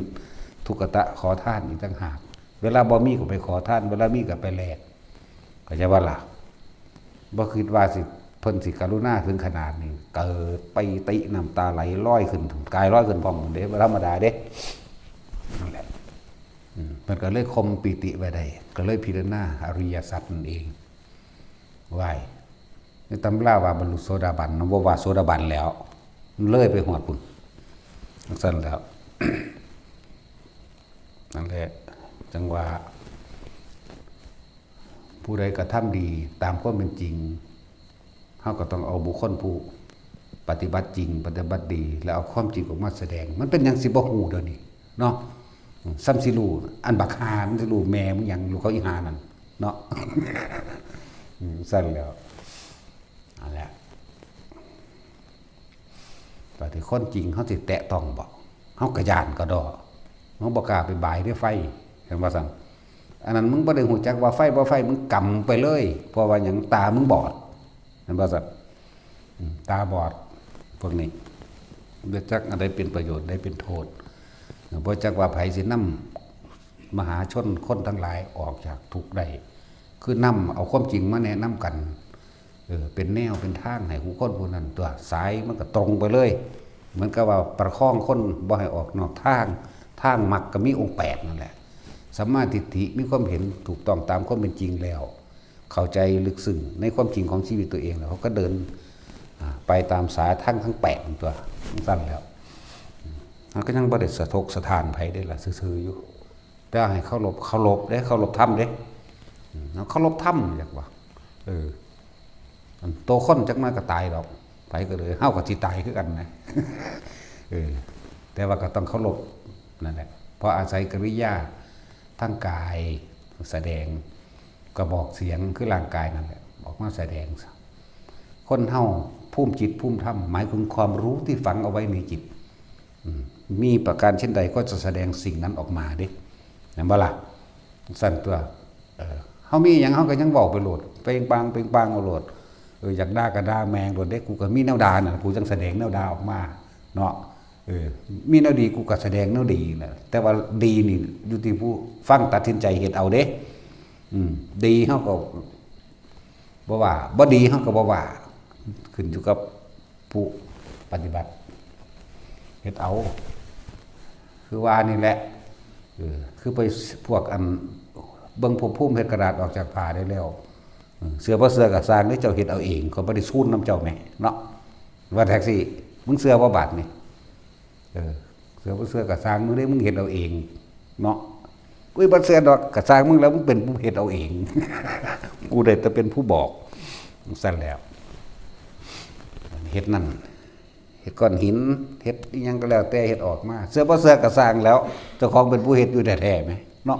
Speaker 1: ทุกขตะขอทานอีกต่างหากเวลาบ่มีก็ไปขอทานเวลามีก็ไปแลกก็จะว่าล่ะบ่คิดว่าสิเพิ่นสิกรุณาถึงขนาดนี้เกิดไปติน้ำตาไหลลอยขึ้นกายลอยขึ้นพร้อมเด้ธรรมดาเด้นั่นแหละมันก็เลยคมปิติไว้ได้ก็เลยพิจารณาอริยสัจนั่นเองไหวในตำราว่าบรรลุโสดาบันนะว่าโสดาบันแล้วมันเลยไปหอดปุ่นสั้นแล้ว นั่นแหละจังว่าผู้ใดกระทำดีตามความเป็นจริงเขาก็ต้องเอาบุคคลผู้ปฏิบัติจริงปฏิบัติดีแล้วเอาความจริงออกมาแสดงมันเป็นอย่างสิบ่ฮู้เดี๋ยวนี้เนาะซ้ำสิรู้อันบักหามันสิรู้แม่มึงยังรู้เขาอีหานั่นเนาะ สั้นแล้วนั่นแหละปฏิคนจริงเขาสิแตะต้องบ่เขากระยานก็ดอเขาบ่กล้าไปบ่ายด้วยไฟเห็นว่าซั่นอันนั้นมึงบ่ได้ฮู้จักว่าไฟบ่ไฟมึงกำไปเลยเพราะว่าหยังตามึงบอดเห็นว่าซั่นตาบอดพวกนี้บ่จักอะไรเป็นประโยชน์ได้เป็นโทษบ่จักว่าไผสินำมหาชนคนทั้งหลายออกจากทุกข์ได้คือนำเอาความจริงมาแนะนำกันเป็นแนวเป็นทางให้ผู้คนผู้นั้นตัวสายมันก็ตรงไปเลยเหมือนกับว่าประคองคนบ่ให้ออกนอกทางมรรคก็มีองค์8นั่นแหละสัมมาทิฏฐิมีความเห็นถูกต้องตามความเป็นจริงแล้วเข้าใจลึกซึ้งในความจริงของชีวิตตัวเองแล้วเขาก็เดินไปตามสายทั้ง8ตัวสั้นแล้วมันก็ยังบ่ได้สะทกสะท้านไผได้ล่ะซื่อๆอยู่แต่ให้เคารพเด้เคารพธรรมเด้เคารพธรรมจักว่าโตคนจักมาก็ตายดอกไปก็เลยเฮาก็สิตายคือกันนะแต่ว่าก็ต้องเคารพนั่นแหละเพราะอาศัยกิริยาทั้งกายแสดงกระบอกเสียงคือร่างกายนั่นแหละออกมาแสดงคนเฮาภูมิจิตภูมิธรรมหมายถึงความรู้ที่ฝังเอาไว้ในจิตมีประการเช่นใดก็จะแสดงสิ่งนั้นออกมาเด้เห็นบ่ล่ะสั่นตัวเฮามีหยังเฮาก็ยังเว้าไปโลดเปล่งปางเอาโลดอยากด่าก็ด่าแมงโดดเด้กูก็มีแนวด่าน่ะกูจังแสดงแนวด่าออกมาเนาะมีแนวดีกูก็แสดงแนวดีน่ะแต่ว่าดีนี่อยู่ที่ผู้ฟังตัดสินใจเฮ็ดเอาเด้ดีเฮาก็บ่ว่าบ่ดีเฮาก็บ่ว่าขึ้นอยู่กับผู้ปฏิบัติเฮ็ดเอาคือว่านี่แหละคือไปพวกอันเบิ่งภูมิเฮ็ดกระดาษออกจากผ้าได้แล้วเสือบ่เสือก็สร้างได้เจ้าเฮ็ดเอาเองก็บ่ได้ซูนนำเจ้าแม่เนาะว่าแท็กซี่มึงเสือบ่บาดนี่เสือบ่เสือก็สร้างมึงได้มึงเฮ็ดเอาเองเนาะกูบ่เสือดอกก็สร้างมึงแล้วมึงเป็นผู้เฮ็ดเอาเอง กูได้แต่เป็นผู้บอกซั่นแล้วเฮ็ดนั่นเฮ็ดก้อนหินเฮ็ดอีหยังก็แล้วแต่เฮ็ดออกมาเสือบ่เสือก็สร้างแล้วเจ้าของเป็นผู้เฮ็ดอยู่แท้ๆมั้ยเนาะ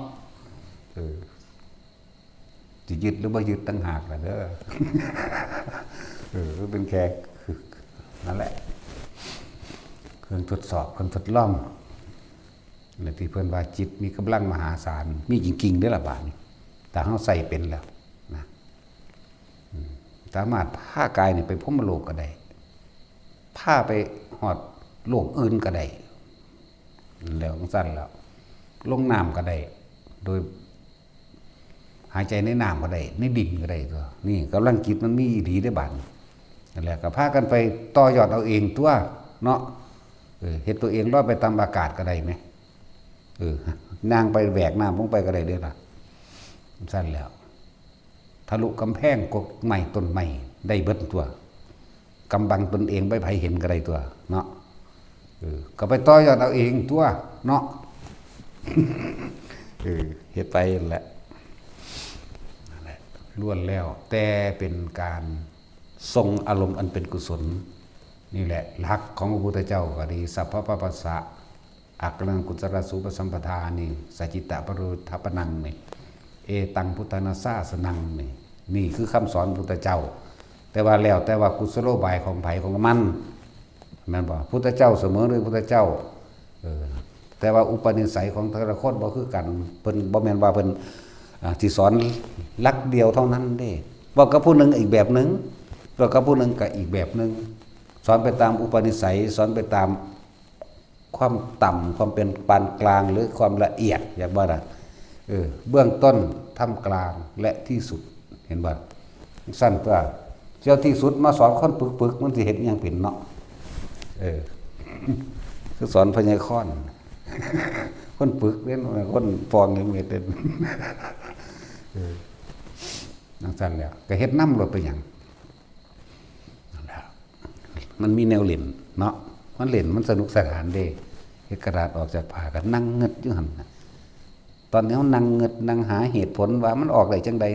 Speaker 1: สิยึดหรือบ่ยึดต่างหากล่ะเด้อเป็นแค่ นั่นแหละเครื่องทดสอบเครื่องทดลองในที่เพื่อนว่าจิตมีกำลังมหาศาลมีจริงๆได้ละบาดนี้แต่เขาใส่เป็นแล้วนะสามารถผ้ากายเนี่ยไปพ้มโลกก็ได้ผ้าไปหอดโลกอื่นก็ได้แล้วสั้นแล้วลงน้ำก็ได้โดยหายใจในน้ำก็ได้ในดินก็ได้ตัวนี่กำลังจิตมันมีดีได้บาดนั่นแหละก็พากันไปต่อยอดเอาเองตัวเนาะเห็นตัวเองลอยไปตามอากาศก็ได้ไหมนางไปแบกน้ำลงไปก็ได้เด้อล่ะสั้นแล้วทะลุกำแพงกกใหม่ต้นใหม่ได้เบิดตัวกำบังตนเองไปไผเห็นก็ได้ตัวเนาะก็ไปต่อยอดเอาเองตัวเนาะเฮ็ดไปแหละล้วนแล้วแต่เป็นการทรงอารมณ์อันเป็นกุศลนี่แหละหลักของพระพุทธเจ้าก็ดีสัพพะปะปัสสะอักลังกุศลสูปสัมปทานี่สัจจิตะปรุทัปนังนี่เอตังพุทธนาสาสนังนี่คือคำสอนพุทธเจ้าแต่ว่าแล้วแต่ว่ากุศโลบายของไผของมันแม่นบ่พุทธเจ้าเสมอหรือพุทธเจ้าแต่ว่าอุปนิสัยของแต่ละคนบ่คือกันเพิ่นบ่แม่นว่าเพิ่นที่สอนลักเดียวเท่านั้นเด้บอกกับผู้หนึ่งอีกแบบหนึ่งบอกกับผู้หนึ่งก็อีกแบบหนึ่งสอนไปตามอุปนิสัยสอนไปตามความต่ำความเป็นปานกลางหรือความละเอียดอย่างว่าน่ะเบื้องต้นท่ามกลางและที่สุดเห็นบ่สั้นตัวเจ้าที่สุดมาสอนคนปึกๆมันสิเห็นอย่างเป็นเนาะคือสอนพญายค้อนคนปึกเล่นคนฟองอย่างเม็ดเด่นนั่งสั้นแล้วก็เฮ็ดน้ำรถไปอย่างมันมีแนวเล่นเนาะมันเล่นมันสนุกสนานเด้เฮ็ดกระดาษออกจากผ้าก็นั่งเงึดอยู่หั่นตอนนี้เขานั่งเงึดนั่งหาเหตุผลว่ามันออกได้จังใด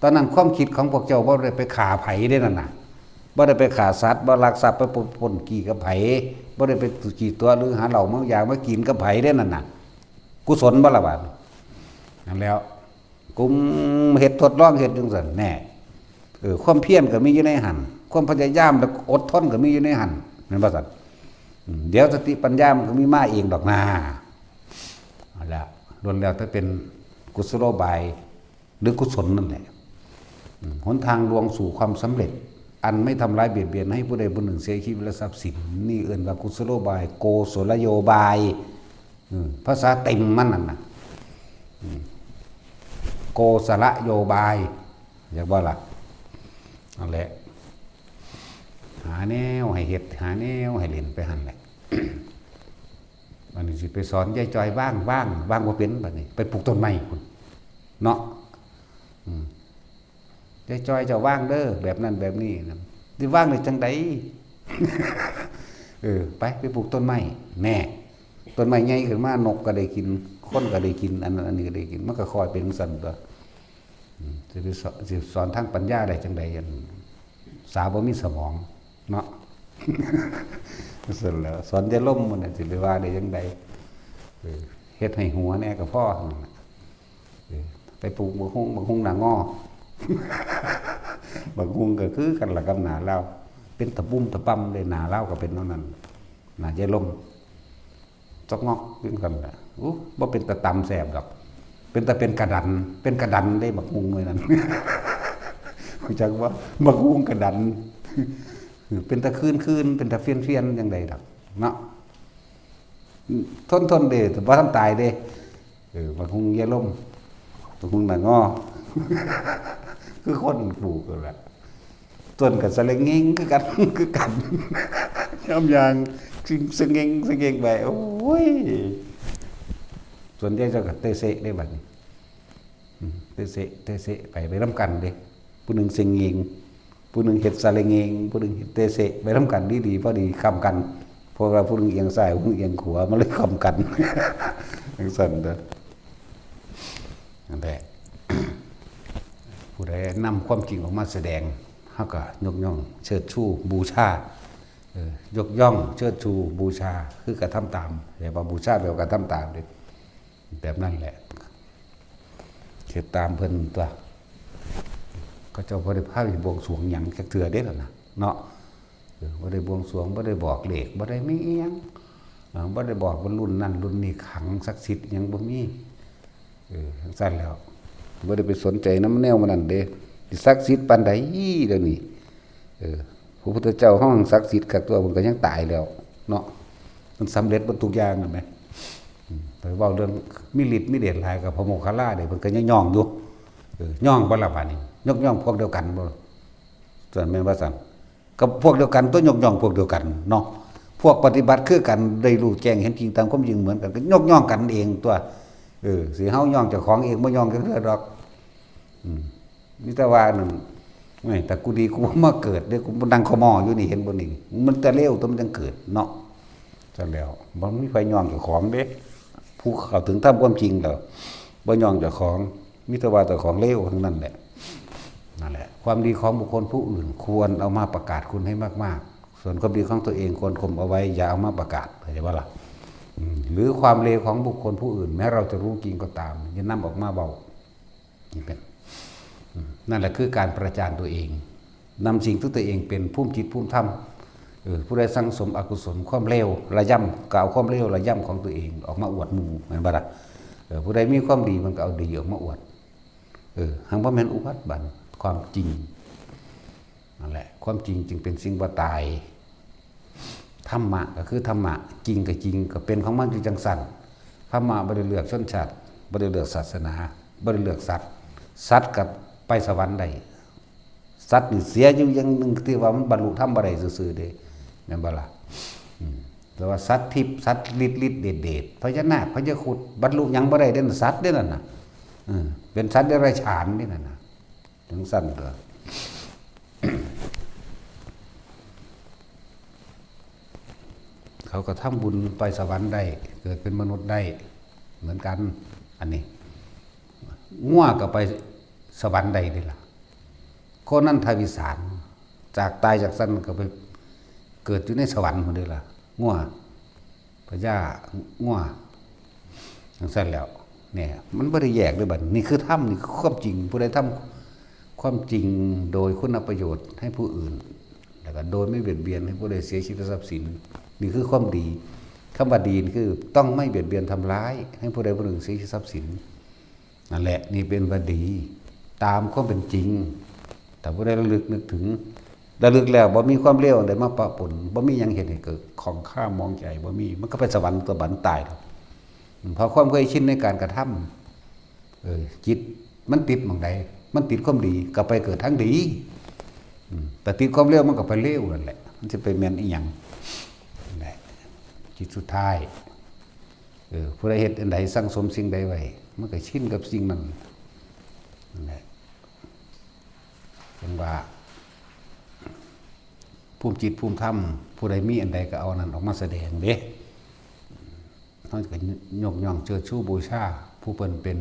Speaker 1: ตอนนั้นความคิดของพวกเจ้าบ่ได้ไปฆ่าไผได้นั่นน่ะบ่ได้ไปฆ่าสัตว์บ่ลักทรัพย์ไปปล้นกี่กับไผบ่ได้ไปกี่ตัวหรือหาเหล้าเมายามากินกับไผได้นั่นน่ะกุศลบ่ล่ะบาดนั่นแล้วกุมเฮ็ดทดลองเฮ็ดจังซั่นแน่ความเพียรก็มีอยู่ในหันความพยายามและอดทนก็มีอยู่ในหันนั่นว่าซั่นเดี๋ยวสติปัญญามันก็มีมาเองดอกนาเอาละล้วนแล้วถ้าเป็นกุศโลบายหรือกุศลนั่นแหละหนทางลวงสู่ความสำเร็จอันไม่ทำร้ายเบียดเบียนให้ผู้ใดผู้หนึ่งเสียชีวิตและทรัพย์สินนี่เอื่นว่ากุศโลบายโกศลโยบายภาษาเต็มมันนั่นนะโกศลโยบายอยากว่าล่ะนั่นแหละหาแนวให้เห็ดหาแนวให้เล่นไปหันแหละวันนี้สิไปสอนยายจอยบ้างว่าเป็นแบบนี้ไปปลูกต้นไม้คุณเนาะยายจอยจะว่างเด้อแบบนั้นแบบนี้นะที่ว่างเลยจังใดไปปลูกต้นไม้แน่ต้นไม้ใหญ่ขึ้นมานกก็ได้กินคนก็ได้กินอันนั้นอันนี้ก็ได้กินมันก็คอยเป็นสันตัวจะสอนทางปัญญาได้จังใดสาวบ่มีสมองเนาะสุดแล้วสอนจะล่มมันสิไปว่าได้จังใดเฮ็ดให้หัวแน่กับพ่อไปปลูกบางฮุงหนางอ บางฮุงก็คือกันละกับหนาเล่าเป็นตะปุ่มตะปั๊มเลยหนาเล่าก็เป็นเท่านั้นหนาเจล่มจอกงอกขึ้นกันบ่เป็นตะตำแสบดอกเป็นแต่เป็นกระดันได้บักฮุงเลยนั่น คุณจักว่าบักฮุงกระดันเป็นตะคืนเป็นตะเฟียนอย่างใดดอกเนาะทนเด้แต่ว่าทำตายเด้บางคงเยี่ยล่มบางคงหนังงอ คือคนปลูกกันแหละต้นกับสะเลงเงงคือกัน ย่ำยางสะเงงไปโอ้ยส่วนใหญ่จะกับเตเสได้บัดนี้เตเสไปน้ำกันเด้ผู้หนึ่งเสงเงงผู้หนึ่งเห็ดสะเลงเงงผู้หนึ่งเห็ดเตเสไปน้ำกันดีพอดีคำกันพวกเราผู้หนึ่งเอียงซ้ายผู้หนึ่งเอียงขวามันเลยคำกันทั้งสั่นเด้อนั่นแหละผู้ใดนำความจริงออกมาแสดงเขาก็ยกย่องเชิดชูบูชายกย่องเชิดชูบูชาคือกระทำตามอย่าว่าบูชาแบบกระทำตามเลยแบบนั้นแหละเขียนตามเพิ่นตัวก็เจ้าพระเดชพระบวงสรวงหยังจักเถื่อเด้อนะเนาะ บ่ได้บวงสรวงบ่ได้บอกเลขบ่ได้มีอิหยังบ่ได้บอกว่ารุ่นนั้นรุ่นนี้ขังศักดิ์สิทธิ์หยังบ่มีจังซั่นแล้วบ่ได้ไปสนใจนำแนวมันนั่นเด้สิศักดิ์สิทธิ์ปานใดเดี๋ยวนี้พระพุทธเจ้าห้องศักดิ์สิทธิ์กักตัวมันก็ยังตายแล้วเนาะมันสำเร็จบ่ทุกอย่างนั่นแหมไปเว้าเรื่องมีฤทธิ์มีเดชหลายกับพระโมคคัลลาเด้เพิ่นก็ยังย่องอยู่ย่องบ่ล่ะบาดนี้ยกย่องพวกเดียวกันบ่ส่วนแม่นว่าซั่นกับพวกเดียวกันตัวยกย่องพวกเดียวกันเนาะพวกปฏิบัติคือกันได้รู้แจ้งเห็นจริงตามความจริงเหมือนกันก็ยกย่องกันเองตัวสิเฮาย่องเจ้าของเองบ่ย่องกันเด้อดอกมีแต่ว่านั่นไม่แต่กูดีกูมาเกิดเด้อกูนั่งขมออยู่นี่เห็นบ่นี่มันแต่เลวตัวมันจังเกิดเนาะจังแล้วบ่มีไผย่องเจ้าของเด้ผู้เข้าถึงธรรมความจริงแล้วบ่ย่องเจ้าของมีแต่ว่าเจ้าของเลวทั้งนั้นแหละนั่นแหละความดีของบุคคลผู้อื่นควรเอามาประกาศคุณให้มากๆส่วนความดีของตัวเองควรข่มเอาไว้อย่าเอามาประกาศเข้าใจบ่ล่ะหรือความเลวของบุคคลผู้อื่นแม้เราจะรู้จริงก็ตามอย่านำออกมาเบานี่เป็นนั่นแหละคือการประจานตัวเองนำสิ่งที่ตัวเองเป็นภูมิจิตภูมิธรรมผู้ใดสั่งสมอกุศลความเลวระย่ำก็เอาความเลวระย่ำของตัวเองออกมาอวดหมู่เหมือนบ่ล่ะผู้ใดมีความดีมันก็เอาดีออกมาอวดหังบ่แม่นอุบัติบันความจริงนั่นแหละความจริงจึงเป็นสิ่งบ่ตายธรรมะก็คือธรรมะจริงก็จริงก็เป็นของมันอยู่จังซั่นธรรมะบ่ได้เลือกชนชาติบ่ได้เลือกศาสนาบ่ได้เลือกสัตว์สัตว์กับไปสวรรค์ได้สัตว์นี่เสียอยู่อย่างนึงที่ว่ามันบรรลุธรรมบ่ได้ซื่อๆเด้แม่นบ่ล่ะแต่ว่าสัตว์ทิพย์สัตว์ฤทธิ์เดชพญานาคพญาครุฑบรรลุหยังบ่ได้เด้อสัตว์เด้อนั่นน่ะเป็นสัตว์เดรัจฉานนี่นั่นน่ะถึงสั้นก็เขาก็ทำบุญไปสวรรค์ได้เกิดเป็นมนุษย์ได้เหมือนกันอันนี้ง่วก็ไปสวรรค์ได้นี่ล่ะโคนันทวิสารจากตายจากสั้นก็ไปเกิดอยู่ในสวรรค์หมดเลยล่ะง่วพญาง่วทั้งสั้นแล้วเนี่ยมันไม่ได้แยกด้วยบัดนี่คือธรรมนี่คือความจริงผู้ใดทำความจริงโดยคุณประโยชน์ให้ผู้อื่นแล้วก็โดยไม่เบียดเบียนให้ผู้ใดเสียชีวิตทรัพย์สินนี่คือความดีคำว่าดีคือต้องไม่เบียดเบียนทำร้ายให้ผู้ใดผู้หนึ่งเสียชีวิตทรัพย์สินนั่นแหละนี่เป็นว่าดีตามความเป็นจริงแต่ผู้ใดระลึกนึกถึงระลึกแล้วบ่มีความเลวอันใดมาปะปนบ่มีหยังเห็นให้เกิดของข้ามองใจบ่มีมันก็ไปสวรรค์ตัวบันตายเพราะความเคยชินในการกระทำจิตมันติดหม่องใดมันติดความดีก็ไปเกิดทั้งดีแต่ติดความเลวมันก็ไปเลวนั่นแหละมันจะไปแม่นอีหยังนั่นแหละจิตสุดท้ายผู้ใดเฮ็ดอันใดสั่งสมสิ่งใดไว้มันก็ชินกับสิ่งนั้นนั่นแหละเป็นว่าภูมิจิตภูมิธรรมผู้ใดมีอันใดก็เอานั้นออกมาแสดงเด้เขาก็ยกย่องเชิดชูบูชาผู้เป็น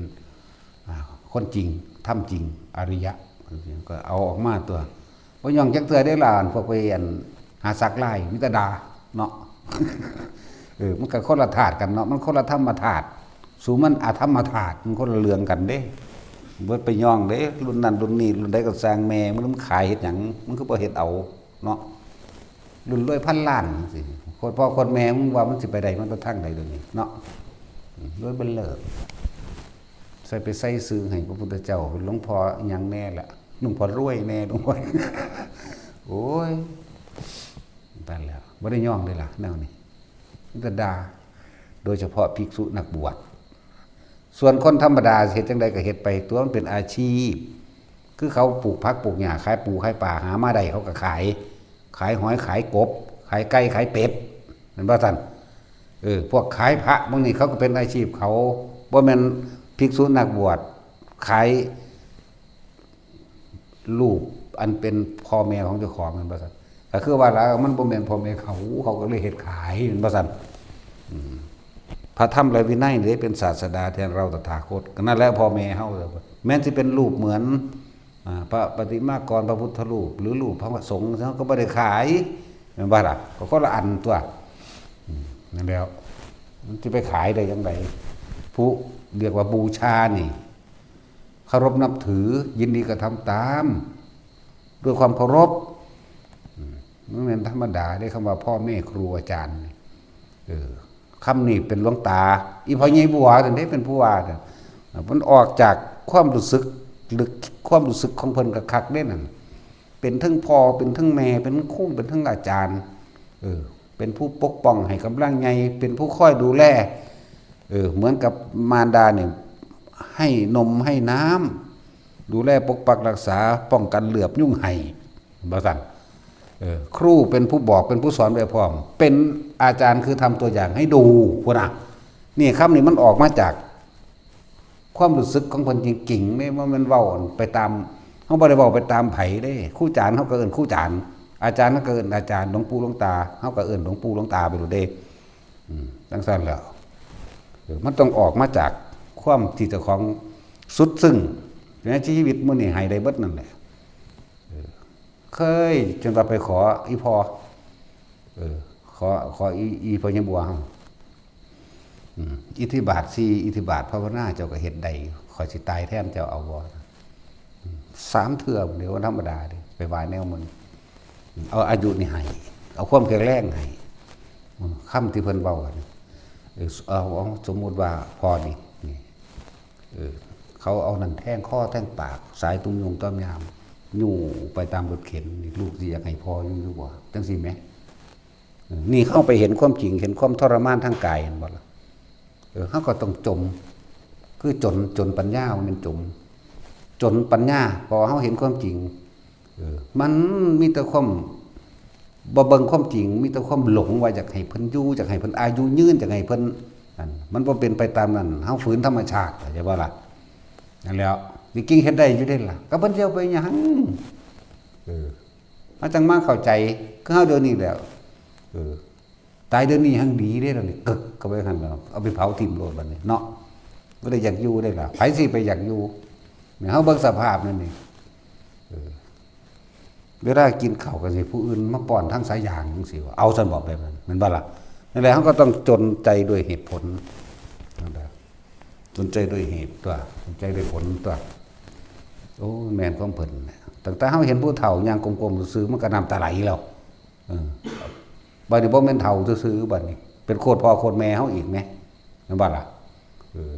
Speaker 1: คนจริงธรรมจริงอริยะก็เอาออกมาตัวบ่ย่องจักเทื่อได้ล่ะพวกไปหาสักไล่มิตรดาเนาะมันก็คนละธาตุกันเนาะมันคนละธรรมธาตุสู่มันอธรรมธาตุมันคนละเรื่องกันเด้เบิดไปย่องเด้รุ่นนั้นรุ่นนี้รุ่นใดก็สร้างแม่มันขายเฮ็ดหยังมันคือบ่เฮ็ดเอาเนาะรุ่นรวยพันล้านสิคนพ่อคนแม่มึงว่ามันสิไปได้มันไปทางใดเดี๋ยวนี้เนาะรวยเบิ่นเลิศใส่ไปใส่ซื้อให้พระพุทธเจ้าเป็นหลวงพ่อหยังแน่ล่ะหลวงพ่อรวยแน่หลวงพ่อโอ้ยตายแล้วบ่ได้ย่องเลยล่ะแนวนี้มันก็ด่าโดยเฉพาะภิกษุนักบวชส่วนคนธรรมดาเฮ็ดจังไดก็เฮ็ดไปตัวมันเป็นอาชีพคือเขาปลูกผักปลูกหญ้าขายปูขายปลาหามาได้เขาก็ขายหอยขายกบขายไก่ขายเป็ดเห็นบ่ท่านพวกขายพระบางนี่เขาก็เป็นอาชีพเขาบ่แม่นภิกษุนักบวชขายลูกอันเป็นพ่อแม่ของเจ้าของนั่นบ่ซั่นก็คือว่าแล้วมันบ่แม่นพ่อแม่เขาก็เลยเฮ็ดขายเห็นบ่ซั่นพระธรรมและวินัยนี่เป็นศาสดาแทนเราตถาคตก็นั่นแหละพ่อแม่เฮาแม้นสิเป็นรูปเหมือนพระปฏิมากรพระพุทธรูปหรือรูปพระสงฆ์เขาก็บ่ได้ขายแม่นบ่ล่ะก็คนละอันตัวนั่นแล้วมันจะไปขายได้ยังไงผู้เรียกว่าบูชานี่เคารพนับถือยินดีกระทำตามด้วยความเคารพ มันเป็นธรรมดาได้คำว่าพ่อแม่ครูอาจารย์คำนี้เป็นหลวงตาอีพ่อใหญ่บัวถึงได้เป็นผู้ว่าเนี่ยมันออกจากความรู้สึกลึกความรู้สึกของเพิ่นกะคักเด้นั่นเป็นทั้งพ่อเป็นทั้งแม่เป็นทั้งครูเป็นทั้งอาจารย์เป็นผู้ปกป้องให้กำลังใจเป็นผู้คอยดูแลเหมือนกับมารดาเนี่ยให้นมให้น้ำดูแลปกปักรักษาป้องกันเหลือบยุ่งไห้บ่ซั่นครูเป็นผู้บอกเป็นผู้สอนไปพร้อมเป็นอาจารย์คือทำตัวอย่างให้ดูพุ่นน่ะนี่คำนี้มันออกมาจากความรู้สึกของคนจริงๆนี่ว่ามันเว้าไปตามเฮาบ่ได้เว้าไปตามไผเด้ครูจารย์เฮาก็เอิ้นครูจารย์อาจารย์เฮาก็เอิ้นอาจารย์หลวงปู่หลวงตาเฮาก็เอิ้นหลวงปู่หลวงตาไปโลดเด้จังซั่นแหล้วมันต้องออกมาจากความที่เจ้าของสุดซึ้งในชีวิตมื้อนี้ให้ได้เบิดนั่นแหละเคยจนว่าไปขออีพอขออีพอยังบัวอิทธิบาท4อิทธิบาทภาวนาเจ้าก็เฮ็ดได้ขอสิตายแทนเจ้าเอาบ่3เทื่อเดี๋ยวธรรมดาเด้ไปไหว้แนวมันเอาอายุนี่ให้เอาความแข็งแรงให้คำที่เพิ่นเว้ากันเอาสมมุติว่าพอนี่เขาเอานั่นแท่งข้อแท่งปากสายตุ้มยงต้อมยามยู่ไปตามรถเข็นนี่ลูกสิอยากให้พออยู่บ่จังซี่แหมนี่เข้าไปเห็นความจริงเห็นความทรมานทางกายเห็นบ่ล่ะเฮาก็ต้องจมคือจนปัญญามันจนปัญญาพอเฮาเห็นความจริงมันมีแต่ความบ่เบิ่งความจริงมีแต่ความหลงว่าอยากให้เพิ่นอยู่อยากให้เพิ่นอายุยืนอยากให้เพิ่นมันบ่เป็นไปตามนั้นเฮาฝืนธรรมชาติเข้าใจบ่ล่ะนั่นแล้วจริงๆเฮ็ดได้อยู่เด้ล่ะก็เพิ่นสิเอาไปหยังมันจังมาเข้าใจคือเฮาเดี๋ยวนี้แล้วตายเดี๋ยวนี้หังดีเด้แล้วนี่กึกก็ไปหั่นแล้วเอาไปเผาทิ่มโลดบัดนี้เนาะบ่ได้อยากอยู่ได้ล่ะไผสิไปอยากอยู่เนี่ยเฮาเบิ่งสภาพนั่นนี่เวลากินข้าวกันสิผู้อื่นมาป้อนทั้งสายยางจังซี่ว่าเอาซั่นบ่แบบนั้นแม่นบ่ล่ะนั่นแหละเฮาก็ต้องจนใจด้วยเหตุผลนั่นแหละจนใจด้วยเหตุตัวจนใจด้วยผลตัวโอ้แม่นของเพิ่นตั้งแต่เฮาเห็นผู้เฒ่าย่างกลมๆซื่อๆมันก็น้ำตาไหลแล้วบัดนี้บ่แม่นเฒ่าซื่อๆบัดนี้เป็นโคตรพ่อโคตรแม่เฮาอีกแหมแม่นบ่ล่ะ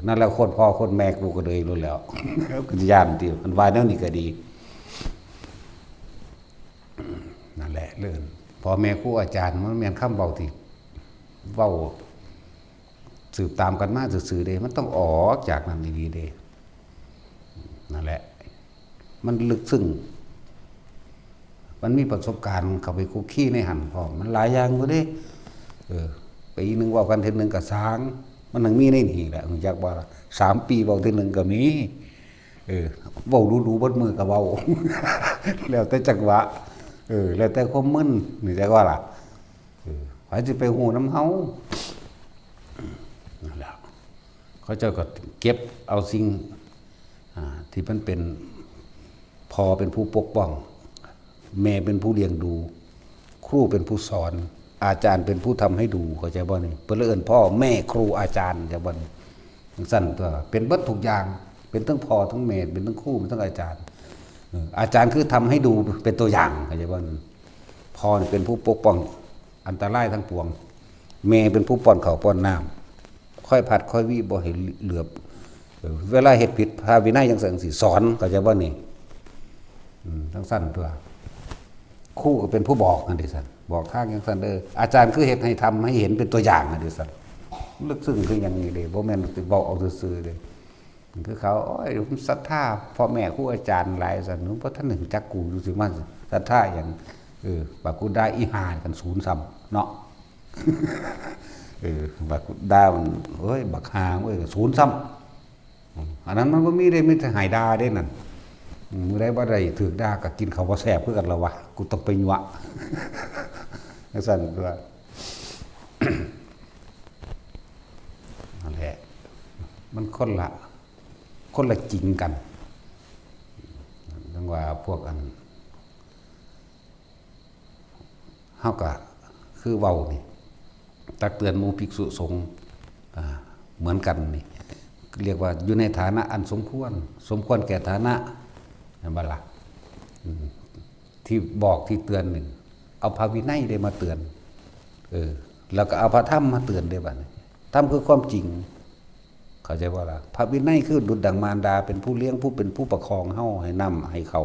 Speaker 1: นั่นแหละโคตรพ่อโคตรแม่กูก็เลยรู้แล้วก็สิย่านติมันว่าแนวนี้ก็ดีนั่นแหละเรื่องพ่อแม่ครูอาจารย์มันแม่นคำเว้าที่เว้าสืบตามกันมาซื่อๆเด้มันต้องออกจากนั้นดีๆเด้นั่นแหละมันลึกซึ้งมันมีประสบการณ์เข้าไปคุกคีในหันพร้อมมันหลายอย่างอยู่เด้ปีนึงเว้ากันเทื่อนึงก็สางมันนังมีในนี่แหละรู้จักบ่ล่ะ3ปีเว้าเทื่อนึงก็มีเว้ารู้ๆเบิดมือก็เว้า แล้วแต่จังหวะแล้วแต่ความมึนนี่จักว่าล่ะไผสิไปฮู้นำเฮานั่นแหละเขาเจ้าก็เก็บเอาสิ่งที่มันเป็นพ่อเป็นผู้ปกป้องแม่เป็นผู้เลี้ยงดูครูเป็นผู้สอนอาจารย์เป็นผู้ทำให้ดูเข้าใจบ่นี่เพิ่นเอิ้นพ่อแม่ครูอาจารย์เข้าใจบ่นี่จังซั่นตัวเป็นเบิดทุกอย่างเป็นทั้งพ่อทั้งแม่เป็นทั้งครูเป็นทั้งอาจารย์อาจารย์คือทำให้ดูเป็นตัวอย่างเข้าใจบ่พ่อนี่เป็นผู้ปกป้องอันตรายทั้งปวงแม่เป็นผู้ป้อนข้าวป้อนน้ำค่อยผัดค่อยวิบ่ให้เหลือบเวลาเฮ็ดผิดพระวินัยจังซั่นสิสอนเข้าใจบ่นี่จังซั่นตัวครูก็เป็นผู้บอกนั่นดิซั่นบอกทางจังซั่นอาจารย์คือเฮ็ดให้ทำให้เห็นเป็นตัวอย่างนั่นดิซั่นลึกซึ้งคือหยังนี่เด้บ่แม่นสิเว้าเอาซื่อๆเด้คือเขาโอ้ยผมศรัทธาพ่อแม่ครูอาจารย์หลายซั่นหนูบ่ทันรู้จักกูอยู่สิมาศรัทธาหยังว่ากูได้อีห่ากันศูนย์ซ้ำเนาะบักด่ามันเอ้ยบักหาเอ้ยศูนย์ซ้ำอันนั้นมันบ่มีได้มีแต่หายด่าได้นั่นมื้อใดบ่ได้ถูกด่าก็กินข้าวบ่แซ่บคือกันแล้ววะกูต้องไปยั่วจังซั่นตัวนั่นแหละมันคนละจริงกันจังว่าพวกอันเฮาก็คือเว้านี่ตักเตือนหมู่ภิกษุสงฆ์เหมือนกันนี่เรียกว่าอยู่ในฐานะอันสมควรแก่ฐานะนั่นบ่ล่ะที่บอกที่เตือนหนึ่ง เอาพระวินัยได้มาเตือนแล้วก็เอาพระธรรมมาเตือนได้บัดนี้ธรรมคือความจริงเข้าใจว่าล่ะพระวินัยคือดุจดังมารดาเป็นผู้เลี้ยงผู้เป็นผู้ประคองเฮาให้นำให้เขา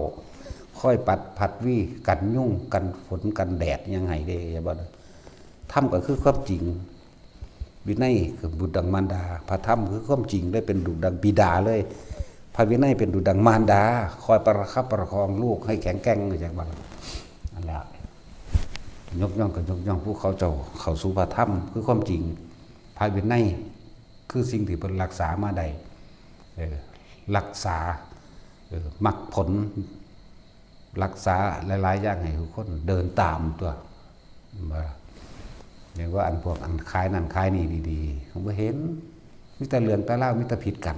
Speaker 1: ค่อยปัดผัดวี่กันยุ่งกันฝนกันแดดยังไงได้บ่ล่ะธรรมก็คือความจริงวินัยคือดุจดังมารดาพระธรรมคือความจริงได้เป็นดุจดังบิดาเลยพระวินัยเป็นดุจดังมารดาคอยประคับประคองลูกให้แข็งแกร่งอย่างบ่ล่ะนั่นแหละยกย่องกับยกย่องผู้เขาเจ้าเข้าสู่พระธรรมคือความจริงพระวินัยคือสิ่งที่เป็นรักษามาได้รักษามรรคผลรักษาหลายๆอย่างให้ทุกคนเดินตามตัวอย่างว่าอันพวกอันคล้ายนั่นคล้ายนี่ดีๆผมเห็นมิตรเลือนตาเล่ามิตรผิดกัน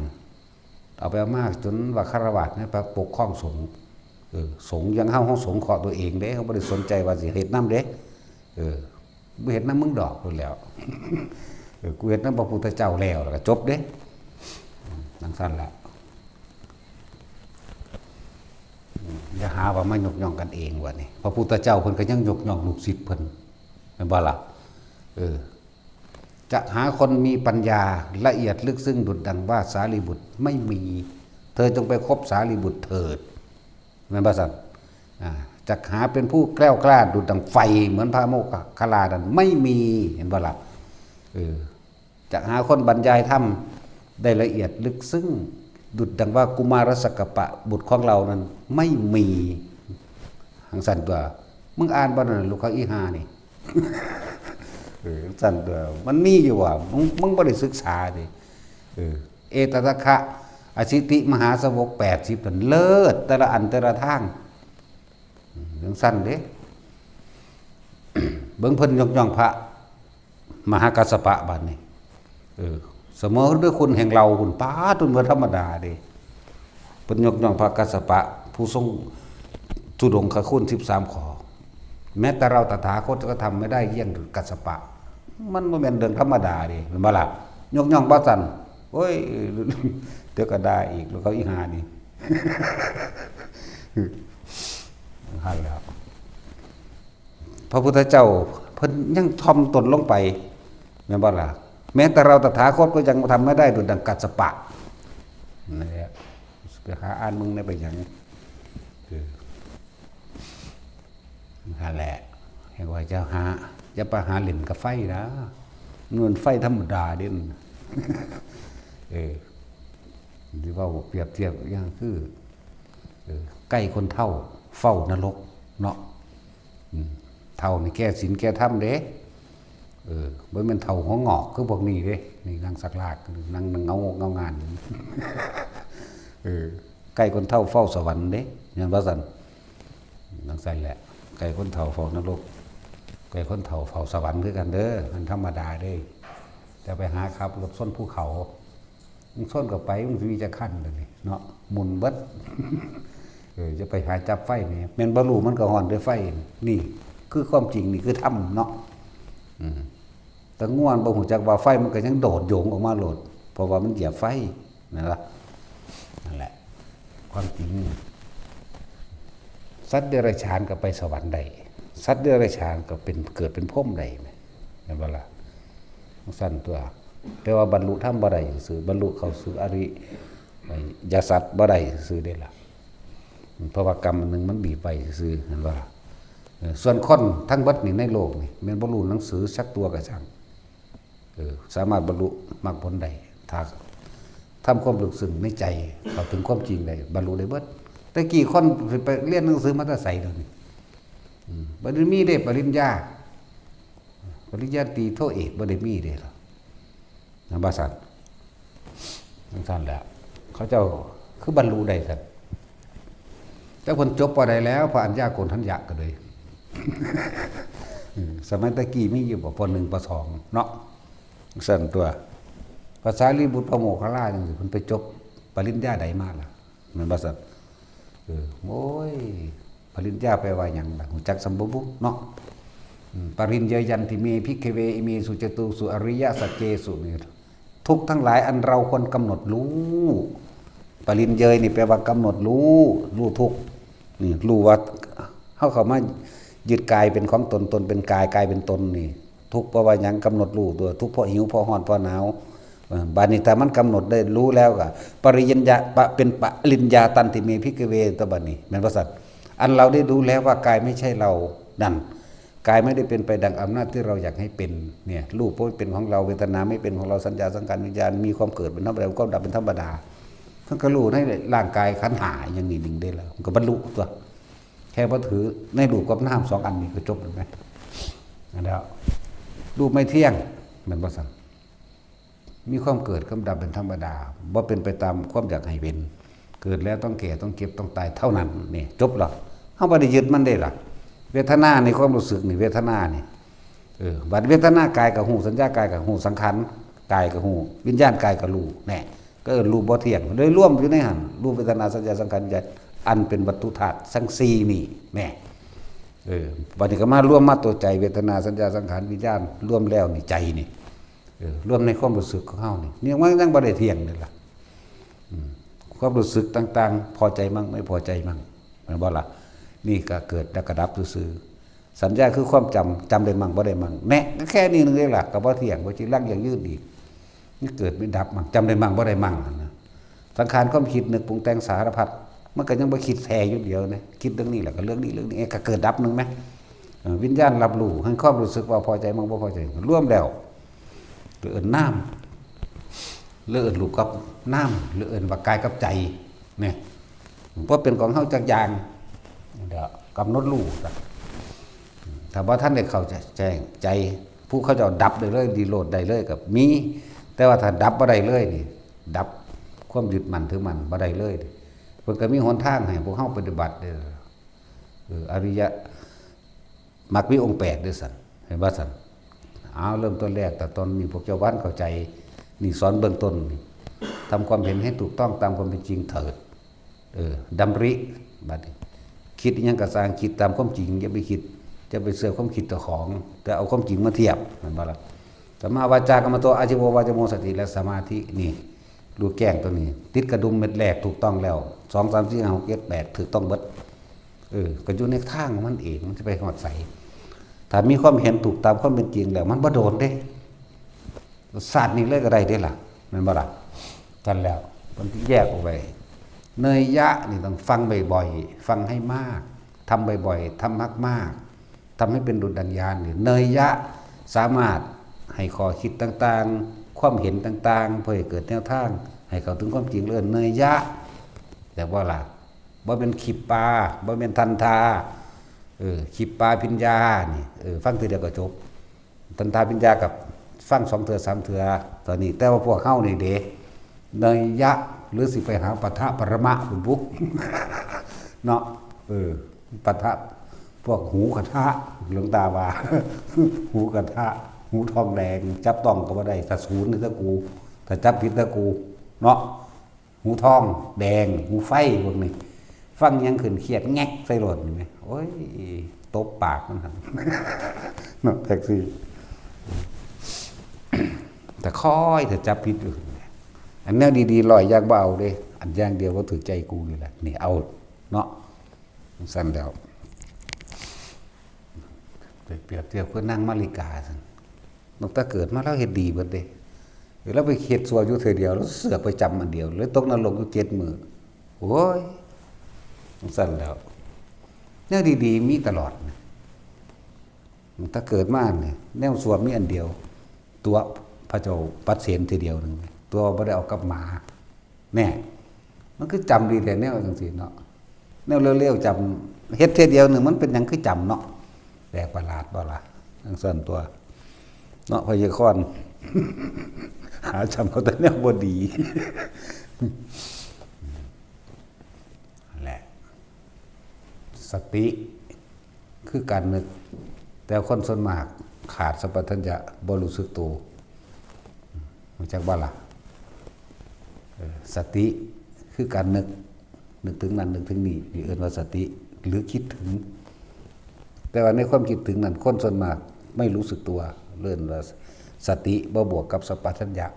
Speaker 1: เอาไปมากจนว่าฆราวาสเนี่ยไปปกครองสงฆ์สงฆ์ยังเข้าห้องสงฆ์ขอตัวเองเด้เขาไม่ได้สนใจว่าสิเหตุน้ำเด้ไม่เห็นน้ำมึงดอกเลยแล้วกูเห็นน้ำพระพุทธเจ้าแล้วก็จบเด้นั่งสั้นละอย่าหาว่าไม่ยกย่องกันเองวะนี่พระพุทธเจ้าเพิ่นก็ยังยกย่องลูกศิษย์เพิ่นเป็นบ่ล่ะจะหาคนมีปัญญาละเอียดลึกซึ้งดุจดังว่าสารีบุตรไม่มีเธอจงไปคบสารีบุตรเถิดแม่นบ่ซั่นจะหาเป็นผู้แกล้วกล้าดุจดังไฟเหมือนพระโมคคัลลานั้นไม่มีเห็นบ่ล่ะจะหาคนบรรยายธรรมได้ละเอียดลึกซึ้งดุจดังว่ากุมารสักกปะบุตรของเรานั้นไม่มีหังสันตัวมึงอ่านบ่นั่นลูกเขาอีหานี่สันตัวมันมีอยู่ว่ามึงบ่ได้ศึกษาดิเอตตะคะอสิติมหาสวก80นั่นเลิศแต่ละอันแต่ละทางเรื่องสั้นเด้เบิ่งเพิ่นยกย่องพระมหากัสสปะบัดนี้เสมอด้วยคุณแห่งเราคุณป้าตุนว่าธรรมดาเด้เพิ่นยกย่องพระกัสสปะผู้ทรงทุดงคคุณ13ข้อแม้แต่เราตถาคตก็ทำไม่ได้เยี่ยงกัสสปะมันบ่แม่นเรื่องธรรมดาเด้แม่นบ่ล่ะยกย่องบ่ซั่นโอ้ยเดี๋ยวก็ได้อีกแล้วเขาอีหานี่หันแล้วพระพุทธเจ้าเพิ่นยังทอมตนลงไปแม่นบ่ล่ะแม้แต่เราตถาคตก็ยังทำไม่ได้ดุจดังกัสสปะนี่แหละไปหาอ่านมึงได้ไปอย่างนั่นแหละเห็นว่าเจ้าหาจะไปหาเหล่นกับไฟนะเงินไฟธรรมดาเด่นที่ว่าเปรียบเทียบอย่างคือใกล้คนเฒ่าเฝ้านรกเนาะเฒ่านี่แก้ศีลแก้ธรรมเด้บ่แม่นเฒ่าหัวงอกคือพวกนี้เด้นี่นั่งสักลากนั่งเงางานใกล้คนเฒ่าเฝ้าสวรรค์เด้อย่างว่าซั่นนั่งซั่นแหละใกล้คนเฒ่าเฝ้านรกใกล้คนเฒ่าเฝ้าสวรรค์คือกันเด้อมันธรรมดาเด้จะไปหาขับรถส้นภูเขามึงส้นก็ไปมึงสิมีจะคั่นเลยเนาะหมุนเบิดจะไปหาจับไฟนี่แม่นบ่รู้มันก็ฮ้อนด้วยไฟนี่คือความจริงนี่คือธรรมเนาะแต่ง่วนบ่ฮู้จักว่าไฟมันก็ยังโดดโยงออกมาโลดเพราะว่ามันเหยียบไฟนั่นล่ะนั่นแหละความจริงสัตว์เดรัจฉานก็ไปสวรรค์ได้สัตว์เดรัจฉานก็เป็นเกิดเป็นพรหมได้แม่นบ่ล่ะสั้นตัวแต่ว่าบรรลุธรรมบ่ได้ซื่อบรรลุเข้าสู่อริยสัจบ่ได้ซื่อเด้ล่ะเพราะว่ากรรมนึงมันบีบไปซื่อเห็นบ่ล่ะส่วนคนทั้งเบิดนี่ในโลกนี่แม้นบ่รู้หนังสือสักตัวก็ช่างสามารถบรรลุมรรคผลได้ถ้าทำความลึกซึ้งในใจเข้าถึงความจริงได้บรรลุได้เบิดแต่กี่คนไปเรียนหนังสือมาแต่ไสเดี๋ยวนี้บ่ได้มีเด้ปริญญาตรีโทเอกบ่ได้มีเด้ล่ะนะบ่ซั่นซั่นแหละเขาเจ้าคือบรรลุได้ซั่นเจ้าคนจบปอใดแล้วพระอัญญาโกณทัญญะก็เลยสมัยตะกี้มีอยู่บ่ป.1 ป.2 เนาะสั่นตัวภาษาลีบุตรพระโมคคัลลาจังซี่เพิ่นไปจบปริญญาใดมาล่ะแม่นบ่ซั่นโอ้ยปริญญาแปลว่าหยังล่ะรู้จักสัมบุบุเนาะปริญญายันติเมภิกขเวอิเมสุจตุสุอริยสัจเจสุนี่ทุกทั้งหลายอันเราควรกำหนดรู้ปริญญานี่แปลว่ากำหนดรู้ทุกนี่รู้ว่าเฮาเข้ามา ยึดกายเป็นของตนตนเป็นกายกายเป็นตนนี่ทุกข์เพราะว่าหยังกำหนดรู้ตัวทุกข์เพราะหิวเพราะร้อนเพราะหนาวบาดนี้ถ้ามันกำหนดได้รู้แล้วก็ปริยัญญาเป็นปริญญาตันติเมภิกขเวตบัดนี้แม่นบ่สัตว์อันเราได้รู้แล้วว่ากายไม่ใช่เรานั่นกายไม่ได้เป็นไปดังอำนาจที่เราอยากให้เป็นเนี่ยรูปไม่เป็นของเราเวทนาไม่เป็นของเราสัญญาสังขารวิญญาณมีความเกิดเป็นธรรมดาความดับเป็นธรรมดาท่านก็รู้ในร่างกายขันธ์ห้าอย่างนี้หนึ่งได้แล้วมันก็บรรลุตัวแค่พอถือในรูปกับนามสองอันนี้ก็จบแล้วไหมแล้วรูปไม่เที่ยงมันบ่สั่งมีความเกิดความดับเป็นธรรมดาบ่เป็นไปตามความอยากให้เป็นเกิดแล้วต้องแก่ต้องเก็บต้องตายเท่านั้นนี่จบหรอเฮาบ่ได้ยึดมันได้หรอเวทนาในความรู้สึกนี่เวทนานี่บัดเวทนากายกับหูสัญญากายกับหูสังขารกายกับหูวิญญาณกายกับรูแน่ก็รูปบ่เที่ยงเลยร่วมอยู่ในหันรูปเวทนาสัญญาสังขารวิญญาณอันเป็นวัตถุธาตุทั้ง4นี่แน่บัดนี้ก็มาร่วมมาตัวใจเวทนาสัญญาสังขารวิญญาณร่วมแล้วนี่ใจนี่ร่วมในความรู้สึกของเฮานี่เนี่ยมันยังบ่ได้เที่ยงนี่ล่ะความรู้สึกต่างๆพอใจมั่งไม่พอใจมั่งแม่นบ่ล่ะนี่ก็เกิดแล้วก็ดับซื่อๆสัญญาคือความจำได้มั่งบ่ได้มั่งแน่ก็แค่นี้นึงเองล่ะก็บ่เที่ยงบ่สิรักอย่างยืดอีกนี่เกิดไม่ดับมั่งจำได้มั่งบ่ได้มั่งนะสังขารความคิดนึกปรุงแต่งสารพัดมันก็ยังบ่คิดแท้อยู่เดียวนะคิดเรื่องนี้แหละก็เรื่องนี้ก็เกิดดับนึงมั้ยวิญญาณรับรู้ให้ความรู้สึกว่าพอใจมั่งบ่พอใจรวมแล้วหรือเอิ้นน้ำหรือเอิ้นรูปกับน้ำหรือเอิ้นว่ากายกับใจเนี่ยเพราะเป็นของเฮาจักอย่างเดี๋ยวกำหนดรู้ถ้าว่าท่านได้เข้าแจ้งใจผู้เขาจะดับได้เลยดีโลดได้เลยกับมีแต่ว่าถ้าดับบ่ได้เลยนี่ดับความยึดมั่นถือมั่นบ่ได้เลยเพิ่นก็มีหนทางให้พวกเฮาปฏิบัติเด้ออริยมรรคมีองค์8ด้วยซั่นเห็นบ่ซั่นเอาเริ่มต้นแรกแต่ตอนนี้พวกเจ้าวันเข้าใจนี่สอนเบื้องต้นทำความเห็นให้ถูกต้องตามความเป็นจริงเถิดดำริบัดนี้คิดยังกระสร้างคิดตามความจริงอย่าไปคิดจะไปเสือความคิดต่อของแต่เอาความจริงมาเทียบมันบ่ล่ะสัมมาวาจากรรมโตอาชีววาจโมสติและสมาธินี่รู้แก้งตัวนี้ติดกระดุมเม็ดแรกถูกต้องแล้ว2 3 4 5 6 7 8ถูกต้องเบิดก็อยู่ในทางของมันเองมันจะไปหอดใสถ้ามีความเห็นถูกตามความเป็นจริงแล้วมันบ่โดนเด้ศาสตร์นี้เลยก็ได้เด้ล่ะแม่นบ่ล่ะกันแล้วมันแยกออกไปเนยยะนี่ต้องฟังบ่อยๆฟังให้มากทำบ่อยๆทำมากๆทำให้เป็นดุจดัญญาณนี่เนยยะสามารถให้ข้อคิดต่างๆความเห็นต่างๆเพื่อให้เกิดแนวทางให้เข้าถึงความจริงเนยยะแต่ว่าล่ะบ่เป็นขีปาบ่เป็นทันทาขีปาพิญญานี่ฟังทีเดียวก็จบทันทาพิญญากับฟัง2 เทื่อ 3 เทื่อตอนนี้แต่ว่าพวกเฮานี่เด้เนยยะหรือสิไปหาปะทะปรมะคุณบุ๊กเนาะปะทะพวกหูกระทะหลวงตาว่าหูกระทะหูทองแดงจับต้องก็บ่ได้ถ้าศูนย์นี่ตะกูถ้าจับผิดตะกูเนาะหูทองแดงหูไฟพวกนี้ฟังยังขึ้นเครียดแงกใส่รถนี่มั้ยโอ้ยตบปากมันหั่นเนาะแท็กซี่แต่ค่อยถ้าจับผิดอยู่อันแนวดีๆลอยยากบ่เอาเด้อันอย่างเดียวก็ถือใจกูนี่แหละนี่เอาเนาะสั่นแล้วไปเปรียบเทียบเพื่อนั่งมาริกาซั่นตั้งแต่เกิดมาแล้วเฮ็ดดีเบิดเด้แล้วไปเฮ็ดซัวอยู่เทื่อเดียวแล้วเสือกไปจำอันเดียวเลยตกนรกอยู่7 มื้อโอ้ยสั่นแล้วแนวดีๆมีตลอดถ้าเกิดมาเนี่ยแนวซัวมีอันเดียวตัวพระเจ้าปัดเสนทีเดียวนึงตัวบ่ได้เอากลับมาแน่มันคือจำดีแต่แนวจังซี่เนาะแนวเร็วๆจำเฮ็ดเทียเดียวนึงมันเป็นหยังคือจำเนาะแปลกประหลาดบ่ล่ะจังซั่นตัวเนาะพยากรณ์หาจำเอาแต่แนวบ่ดีแหละสติคือการนึกแต่คนส่วนมากขาดสัมปชัญญะบ่รู้สึกตัวรู้จักบ่ล่ะสติคือการนึกถึงนั้นนึกถึงนี้นี่เอิ้นว่าสติหรือคิดถึงแต่ว่าในความคิดถึงนั้นคนส่วนมากไม่รู้สึกตัวเอิ้นว่าสติบ่บวกกับสัมปชัญญะ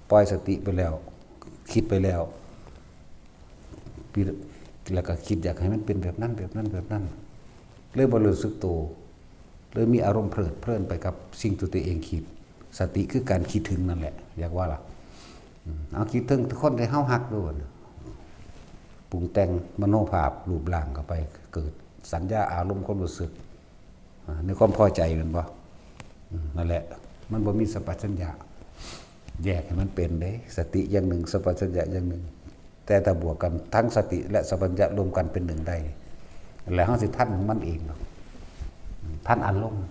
Speaker 1: ปล่อยสติไปแล้วคิดไปแล้วแล้วก็คิดอยากให้มันเป็นแบบนั้น เลยบ่รู้สึกตัวเลยมีอารมณ์เพลินไปกับสิ่งที่ตัวเองคิดสติคือการคิดถึงนั่นแหละอยากว่าล่ะเอาคิดถึงคนที่เฮาฮักด้วยปรุงแต่งมโนภาพรูปร่างเข้าไปเกิดสัญญาอารมณ์ความรู้สึกในความพอใจมันบ่นั่นแหละมันบ่มีสัมปชัญญะแยกให้มันเป็นเด้สติอย่างหนึ่งสัมปชัญญะอย่างหนึ่งแต่ถ้าบวกกันทั้งสติและสัมปชัญญะรวมกันเป็นหนึ่งได้แล้วเฮาสิทันของมันเองท่านอารมณ์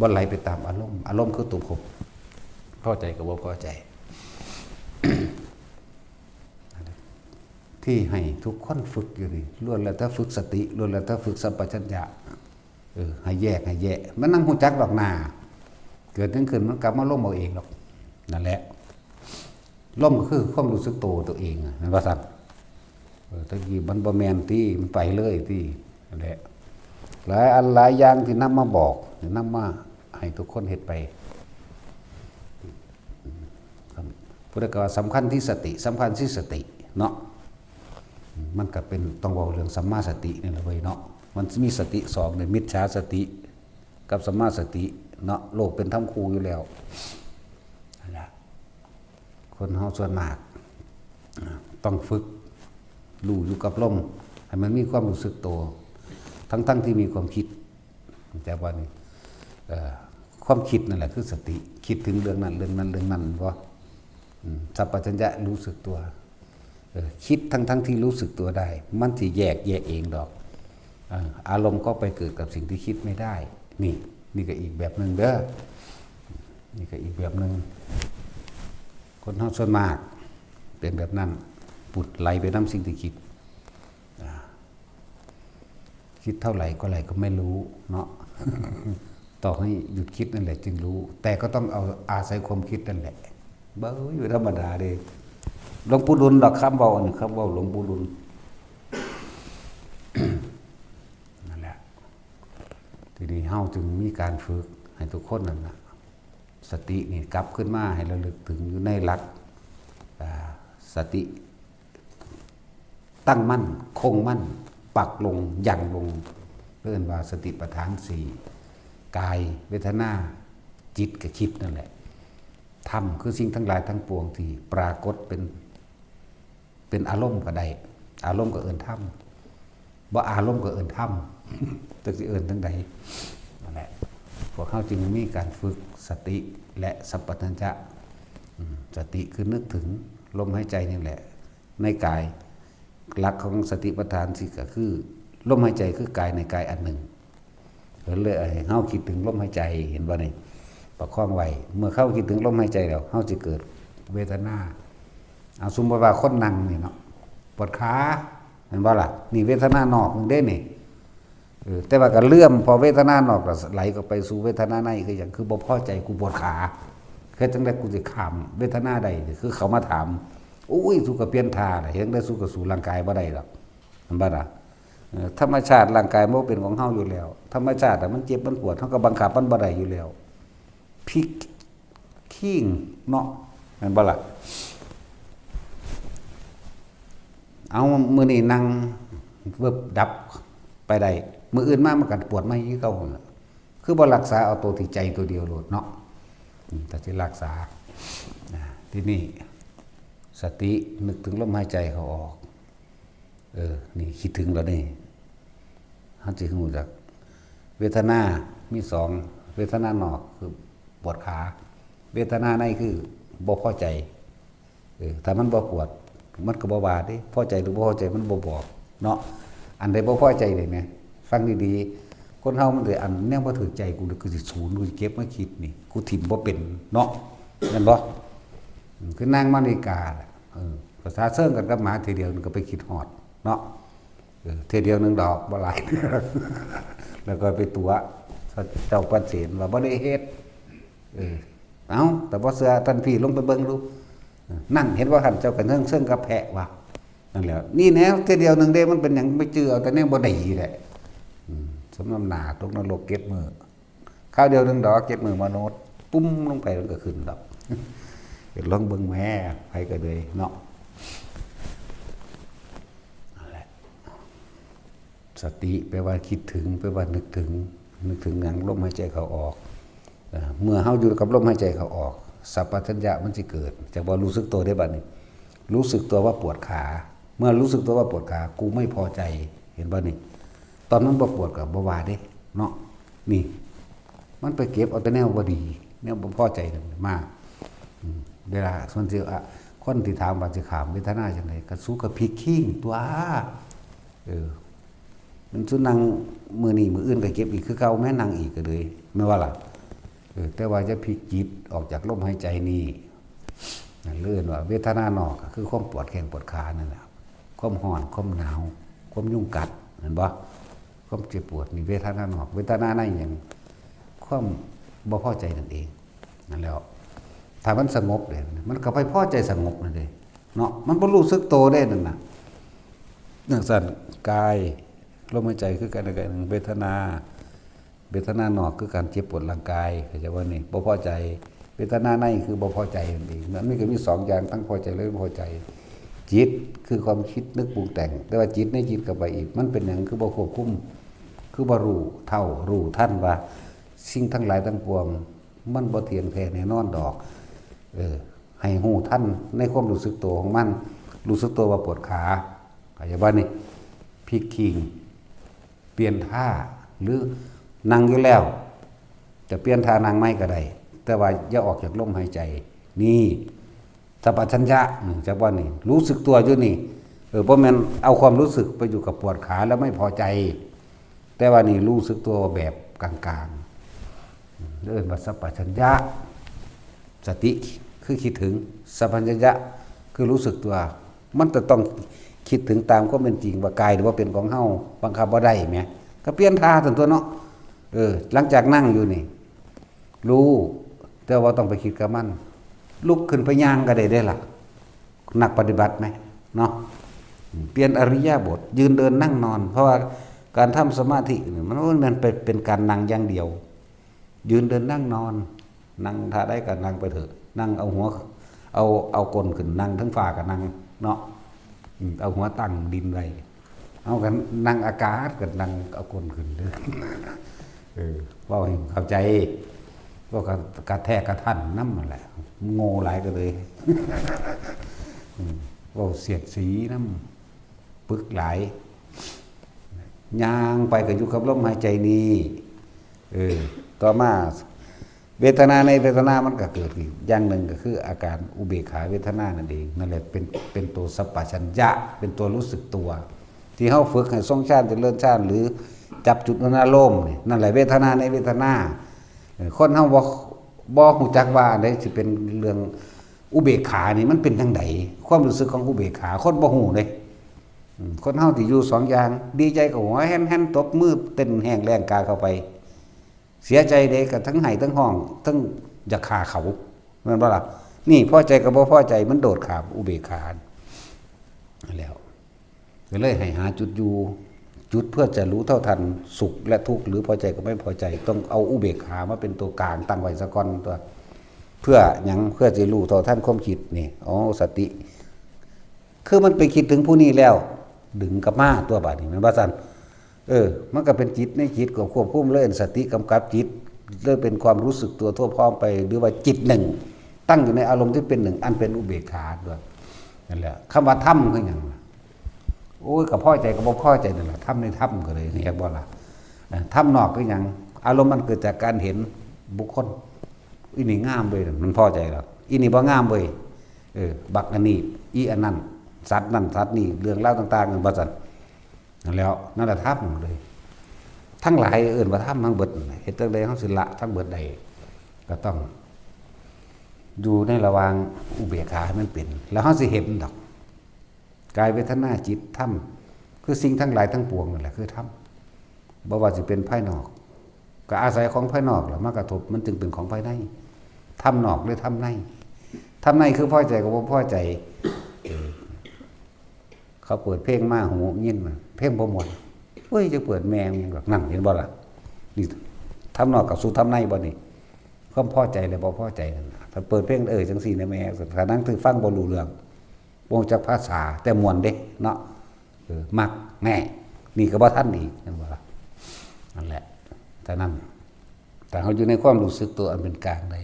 Speaker 1: บ่ไหลไปตามอารมณ์คือตัวผมพอใจกับบ่พอใจ ที่ให้ทุกคนฝึกอยู่นี่ล้วนแล้วแต่ฝึกสติล้วนแล้วแต่ฝึกสัมปชัญญะให้แยกมันนั่งหูจักดอกหน้าเกิดขึ้นมันกลับมาล่มเอาเองหรอกนั่นแหละล่มก็คือความรู้สึกตัวเองนั่นว่าซั่นตะกี้มันบ่แม่นที่มันไปเลยที่นั่นแหละหลายอันหลายอย่างที่นำมาบอกนำมาให้ทุกคนเฮ็ดไปพุทธกาสำคัญที่สติสำคัญที่สติเนาะมันก็เป็นต้องเว้าเรื่องสัมมาสตินี่แหละเว้ยเนาะมันมีสติสองในมิจฉาสติกับสัมมาสติเนาะโลกเป็นธรรมคู่อยู่แล้วนั่นแหละคนเฮาส่วนมากต้องฝึกรู้อยู่กับลมให้มันมีความรู้สึกตัวทั้งที่มีความคิดแต่ว่านี่ความคิดนั่นแหละคือสติคิดถึงเรื่องนั้นว่าสัพพัญญะรู้สึกตัวคิดทั้งที่รู้สึกตัวได้มันสิแยกเองดอกอารมณ์ก็ไปเกิดกับสิ่งที่คิดไม่ได้นี่ก็อีกแบบนึงเด้อนี่ก็อีกแบบนึงคนเฮาส่วนมากเป็นแบบนั้นปุดไหลไปนำสิ่งที่คิดเท่าไหร่ก็ไหลก็ไม่รู้เนาะ ต่อให้หยุดคิดนั่นแหละจึงรู้แต่ก็ต้องเอาอาศัยความคิดนั่นแหละเบ้ออยู่ธรรมดาเด้หลวงปู่ดุลดอกคำเว้าอันคำเว้าหลวงปู่ดุล นั่นแหละทีนี้เฮาจึงมีการฝึกให้ทุกคนนั่นน่ะสตินี่กลับขึ้นมาให้ระลึกถึงอยู่ในหลักสติตั้งมั่นคงมั่นปักลงยั่งลงเรียกว่าสติปัฏฐาน4กายเวทนาจิตกับคิดนั่นแหละธรรมคือสิ่งทั้งหลายทั้งปวงที่ปรากฏเป็นอารมณ์ก็ได้อารมณ์ก็เอิ้นธรรมบ่อารมณ์ก็เอิ้นธรรมจักสิเอิ้นทั้งใดนั่นแหละพวกเขาจึงมีการฝึกสติและสัมปชัญญะสติคือนึกถึงลมหายใจนี่แหละในกายหลักของสติปัฏฐานสิก็คือลมหายใจคือกายในกายอันหนึ่งเลยเฮาคิดถึงลมหายใจเห็นบ่นี่ประคองไว้เมื่อเข้าคิดถึงลมหายใจแล้วเฮาจะเกิดเวทนาเอาสมมุติว่าคนนั่งนี่เนาะปวดขาเห็นบ่ล่ะนี่เวทนานอกนึงเด้นี่แต่ว่าก็เลื่อมพอเวทนานอกก็ไหลก็ไปสู่เวทนาในคืออย่างคือบ่พอใจกูปวดขาคือจังได๋กูสิข้ามเวทนาใดคือเขามาถามอุ้ยสู้กับเปลี่ยนท่าน่ะเฮ็ดได้สู้กับสู่ร่างกายบ่ได้หรอกมันบ่ล่ะธรรมชาติร่างกายมันเป็นของเฮาอยู่แล้วธรรมชาติมันเจ็บมันปวดเฮาก็บังคับมันบ่ได้อยู่แล้วพลิกขิ้งเนาะแม่นบ่ล่ะเอามื้อนี้นั่งเวิบดับไปได้มื้ออื่นมามันก็ปวดมาอีกเก่าน่ะคือบ่รักษาเอาตัวที่ใจตัวเดียวโลดเนาะแต่สิรักษาที่นี่สตินึกถึงลมหายใจเขาออกนี่คิดถึงแล้วนี่เฮาสิรู้จักเวทนามี2เวทนานอกคือปวดขาเวทนาในคือบ่พอใจถ้ามันบ่ปวดมันก็บ่ว่าเด้พอใจหรือบ่พอใจมันบ่บอกเนาะอันใดบ่พอใจได้แม่ฟังดีๆคนเฮามันสิอันแนวบ่ถูกใจกูคือสิสูญกูเก็บมาคิดนี่กูถิ่มบ่เป็นเนาะแม่นบ่คือนั่งมานาฬิกาภาษาเชิงกันกับหมาทีเดียวนึงก็ไปคิดฮอดเนาะทีเดียวนึงดอกบ่หลาย แล้วก็ไปตัวเจ้าปัจเจนว่าบ่ได้เฮ็ดเอาแต่บ่เชื่อท่านพี่ลงไปเบิ่งดูนั่งเห็นว่าหั่นเจ้ากันเชิงกับแพะว่านั่นแหละนี่แนวทีเดียวนึงเด้มันเป็นหยังไม่เจือเอาแต่แนวบ่ได้แหละสมน้ำหน้าตกนรกเก็บมือข้าวเดียวนึงดอกเก็บมือมนุษย์ปุ้มลงไปมันก็ขึ้นดอกเดี๋ยวลองเบิ่งแม่ไปก็เลยเนาะนั่นแหละส สติแปลว่าคิดถึงแปลว่านึกถึงอย่างลมหายใจเข้าออกเมื่อเฮาอยู่กับลมหายใจเข้าออกสัพพัญญะมันสิเกิดจากบ่รู้สึกตัวได้บัดนี้รู้สึกตัวว่าปวดขาเมื่อรู้สึกตัวว่าปวดขากูไม่พอใจเห็นบ่นี่ตอนนั้นบ่ปวดก็บ่ว่าเด้เนาะนี่มันไปเก็บเอาแต่แนวบ่ดีแนวบ่พอใจนั่นมาเวลาส่วนสิคนที่ถามว่าสิขามเวทนาจังไดก็สู้กับพลิกขิ้งตัวมันสุนั่งมือนี่มืออื่นก็เก็บอีกคือเก่าแม่นั่งอีกก็เลยไม่ว่าล่ะแต่ว่าจะพลิกจิตออกจากลมหายใจนี่นั่นเลื่อนว่าเวทนานอกก็คือความปวดแขนปวดขานั่นแหละความร้อนความหนาวความยุ่งกัดเห็นบ่ความเจ็บปวดนี่เวทนานอกเวทนาในอย่างความบ่พอใจนั่นเองนั่นแล้วถ้ามันสงบเลยมันก็ไปพอใจสงบนั่นเองเนาะมันบ่รู้สึกโตได้นั่นน่ะอย่างสั่นกายลมหายใจคือการเวทนานอกคือการเจ็บปวดร่างกายเข้าใจว่านี่บ่พอใจเวทนาในคือบ่พอใจนั่นเองมันก็มีสองอย่างทั้งพอใจและไม่พอใจจิตคือความคิดนึกปรุงแต่งแต่ว่าจิตในจิตกับไปอีกมันเป็นหยังคือบ่ควบคุมคือบ่รู้เท่ารู้ทันว่าสิ่งทั้งหลายทั้งปวงมันบ่เที่ยงแท้แน่นอนดอกให้ฮู้ทันในความรู้สึกตัวของมันรู้สึกตัวว่าปวดขาเข้าใจว่านี่พลิกขิงเปลี่ยนท่าหรือนั่งอยู่แล้วจะเปลี่ยนท่านั่งไม่ก็ได้แต่ว่าอย่าออกจากลมหายใจนี่สัพพัญญะจากว่านี่รู้สึกตัวอยู่นี่เพราะมันเอาความรู้สึกไปอยู่กับปวดขาแล้วไม่พอใจแต่ว่านี่รู้สึกตัวแบบกลางๆเรียกว่าสัพพัญญะสติคือคิดถึงสัพพัญญะคือรู้สึกตัวมันจะต้องคิดถึงตามก็เป็นจริงว่ากายหรือว่าเป็นของเฮาบังคับบ่ได้แหมก็เปลี่ยนท่าถึงตัวเนาะหลังจากนั่งอยู่นี่รู้แต่ว่าต้องไปคิดกับมันลุกขึ้นไปย่างก็ได้ล่ะนักปฏิบัติไหมเนาะเปลี่ยนอริยบทยืนเดินนั่งนอนเพราะว่าการทำสมาธิมันเป็นการนั่งอย่างเดียวยืนเดินนั่งนอนนั่งท่าได้ก็นั่งไปเถอะนั่งเอาหัวเอาก้นขึ้นนั่งทั้งฝ่าก็นั่งเนาะเอาหัวตั้งดินไว้เอากันนั่งอากาศกันนั่งเอาก้นขึ้นเด้อว่าให้เข้าใจก็กระแทกกระทันน้ำมันแหละโง่หลายก็เลยว่าเสียดสีน้ำปึกหลายย่างไปกับอยู่กับลมหายใจนี้ต่อมาเวทนาในเวทนามันก็เกิดอีกอย่างหนึ่งก็คืออาการอุเบกขาเวทนานั่นเองนั่นแหละเป็นตัวสัพพัญญะเป็นตัวรู้สึกตัวที่เขาฝึกให้ทรงฌานเจริญฌานหรือจับจุดอารมณ์นั่นแหละเวทนาในเวทนาคนเฮาบ่ฮู้จักว่าอันใดสิเป็นเรื่องอุเบกขานี่มันเป็นจังไดความรู้สึกของอุเบกขาคนบ่ฮู้เลยคนเฮาที่อยู่สองอย่างดีใจก็หัวแฮ่นๆตบมือเต้นแห้งแรงกาเข้าไปเสียใจเด้ก็ทั้งไห้ทั้งห้องทั้งอยากฆ่าเขาแม่นบ่ล่ะนี่พอใจกับบ่พอใจมันโดดข้ามอุเบกขาแล้วก็เลยให้หาจุดอยู่จุดเพื่อจะรู้เท่าทันสุขและทุกข์หรือพอใจกับไม่พอใจต้องเอาอุเบกขามาเป็นตัวกลางตั้งไว้ซะก่อนตัวเพื่อหยังเพื่อจะรู้เท่าทันความคิดนี่สติคือมันไปคิดถึงผู้นี้แล้วดึงกลับมาตัวบาดนี้มันว่าซั่นมันก็เป็นจิตในจิตก็ควบคุมเลยสติกำกับจิตเริ่มเป็นความรู้สึกตัวทั่วพร้อมไปหรือว่าจิตหนึ่งตั้งอยู่ในอารมณ์ที่เป็นหนึ่งอันเป็นอุเบกขาด้วยนั่นแหละคำว่าธรรมคือหยังโอ้ยกับพ่อใจกับบ่พ่อใจนั่นแหละทำในธรรมก็เลยเรียกว่าล่ะธรรมนอกก็อย่างอารมณ์มันเกิดจากการเห็นบุคคลอีนี่งามเว้ยมันพ่อใจหรอกอีนี่บ่งามเว้ยบักอันนี้อีอันนั้นสัตว์นั่นสัตว์นี่เรื่องเล่าต่างๆบ่ซั่นนั่นแล้วนั่นแหละธรรมเลยทั้งหลายเอิ้นว่าธรรมทั้งเบิดเฮ็ดจังได๋เฮาสิละทั้งเบิดได้ก็ต้องอยู่ในระหว่างอุเบกขาให้มันเป็นแล้วเฮาสิเห็นดอกกายเวทนาจิตธรรมคือสิ่งทั้งหลายทั้งปวงนั่นแหละคือธรรมบ่ว่าสิเป็นภายนอกก็อาศัยของภายนอกแล้วมากระทบมันจึงเป็นของภายในธรรมนอกหรือธรรมในธรรมในคือพอใจกับบ่พอใจเขาเปิดเพลงมาหูยินมาเพลงบ่ม่วนเฮ้ยจะเปิดแมงแบบนั่นเห็นบ่ล่ะนี่ธรรมนอกกับสู่ธรรมในบ่นี่ความพอใจและบ่พอใจนั่นถ้าเปิดเพลงจังซี่นะแม่ถ้านั่งถือฟังบ่รู้เรื่องวงจากภาษาแต่มวนเด้เนาะมักแน่ นี่ก็บ่ทันอีกเห็นบ่ล่ะนั่นแหละแต่นั้นแต่เขาอยู่ในความรู้สึกตัวอันเป็นกลางได้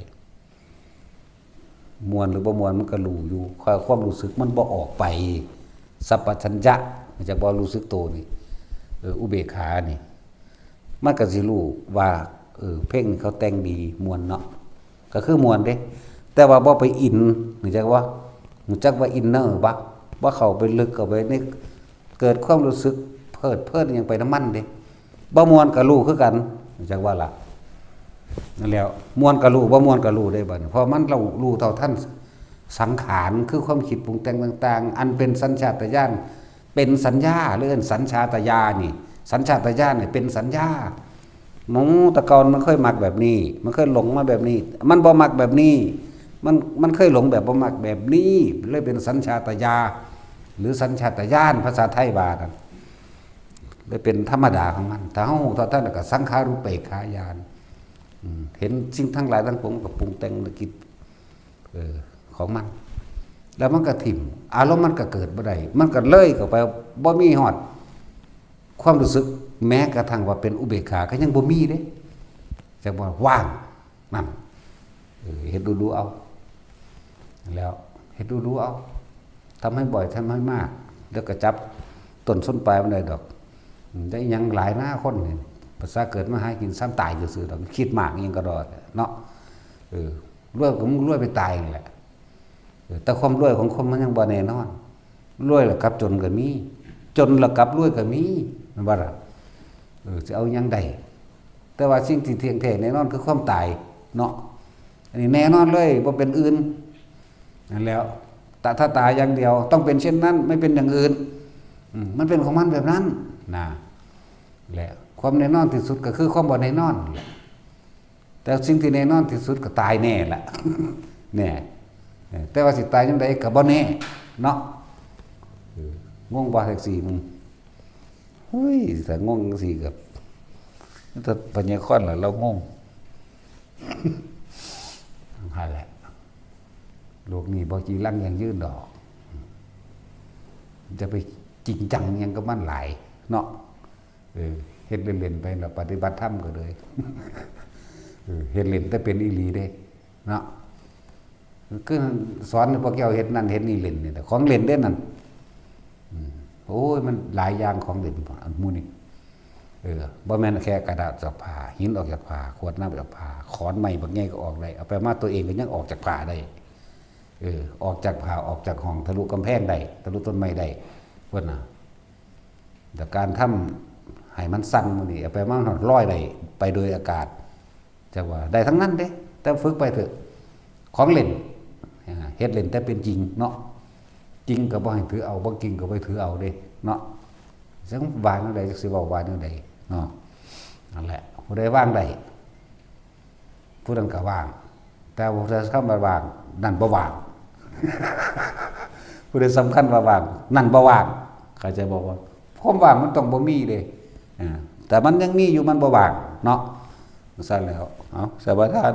Speaker 1: มวลหรือบ่มวลมันก็รู้อยู่ความรู้สึกมันบ่ออกไปสัพพัญญะมันจะบ่รู้สึกตัวนี่อุเบกขานี่มันก็สิรู้ว่าเพ่งเขาแต่งดีมวลเนาะก็คือมวลเด้แต่ว่าบ่ไปอินรู้จักว่าอินเนอร์บ่เข้าไปลึกเข้าไปนี่เกิดความรู้สึกเพิดยังไปน้ำมันเด้บ่มวลก็รู้คือกันรู้จักว่าล่ะนั่นแล้วมวลก็รู้บ่มวลก็รู้ได้บัดเพราะมันเรารู้เท่าทันสังขารคือความคิดปรุงแต่งต่างๆอันเป็นสัญชาตญาณเป็นสัญญาหรือสัญชาตญาณนี่สัญชาตญาณนี่เป็นสัญญาหนูตะกอนมันเคยมักแบบนี้มันเคยหลงมาแบบนี้มันบ่มักแบบนี้มันเคยหลงแบบบ่มักแบบนี้เลยเป็นสัญชาตญาณหรือสัญชาตญาณภาษาไทยว่านั่นเลยเป็นธรรมดาของมันถ้าเฮาเท่าทันก็สังขารุปเปกขายานเห็นสิ่งทั้งหลายทั้งปวงกับปรุงแต่งนึกคิดของมันแล้วมันก็ถิ่มอารมณ์มันก็เกิดบ่ได้มันก็เลยเข้าไปบ่มีฮอดความรู้สึกแม้กระทั่งว่าเป็นอุเบกขาก็ยังบ่มีเด้จังว่าว่างนั่นเฮ็ดดูเอาแล้วเฮ็ดดูเอาทำให้บ่อยทำให้มากแล้วก็จับต้นส้นปลายมันได้ดอกได้ยังหลายหน้าคนนี่ภาษาเกิดมาหากินซ้ำตายซื่อๆดอกคิดมากยังก็รอดเนาะรวยก็มึงรวยไปตายนั่นแหละแต่ความรวยของคนมันยังบ่แน่นอนรวยแล้วกลับจนก็มีจนแล้วกลับรวยก็มีมันว่าล่ะสิเอายังได้แต่ว่าสิ่งที่เที่ยงแท้แน่นอนคือความตายเนาะอันนี้แน่นอนเลยบ่เป็นอื่นนั่นแล้วแต่ถ้าตายอย่างเดียวต้องเป็นเช่นนั้นไม่เป็นอย่างอื่นมันเป็นของมันแบบนั้นนะแหละความแน่นอนที่สุดก็คือความบ่แน่นอนแต่สิ่งที่แน่นอนที่สุดก็ตายแน่แหละแน่แต่ว่าสิตายจังไดก็บ่แน่เนาะงงบ่แท็กซี่มึงเฮ้ยแต่งงจังซี่กับถ้าปัญญาค่อนล่ะเรางงนั่นแหละโลกนี้บ่จริงลังยังยืนดอกจะไปจริงจังยังก็มันหลายเนาะเฮ็ดเล่นๆไปแล้วปฏิบัติธรรมก็เลยเฮ็ดเล่นแต่เป็นอีหลีเด้เนาะคือสอนพวกแก้วเฮ็ดนั่นเฮ็ดนี่เล่นนี่แต่ของเล่นเด้นั่นโอ้ยมันหลายอย่างของเล่นอันหมู่นี่บ่แม่นแค่กระดาษจากผ้าหินออกจากผ้าขวดน้ำจากผ้าขอนไม้บักใหญ่ก็ออกได้เอาไปมาตัวเองก็ยังออกจากผ้าได้ออกจากผ้าออกจากห้องทะลุกำแพงได้ทะลุต้นไม้ได้เพิ่นน่ะแต่การทำให้มันสั่นมื้อนี้เอาไปมาหอดลอยได้ไปโดยอากาศจังว่าได้ทั้งนั้นเด้แต่ฝึกไปเถอะของเล่นเฮ็ดเล่นแต่เป็นจริงเนาะจริงก็บ่ให้ถือเอาบ่จริงก็บ่ถือเอาเด้เนาะจังว่าแนวใดจักสิเว้าว่าแนวใดเนาะนั่นแหละผู้ใดว่างได้ผู้นั้นก็ว่างแต่ผู้ใดคำว่าว่างนั่นบ่ว่างผู้ใดสำคัญว่าว่างนั่นบ่ว่างเข้าใจบ่ว่าความว่างมันต้องบ่มีเด้แต่มันยังมีอยู่มันบ่ว่างเนาะซั่นแล้วเอาสบายทาน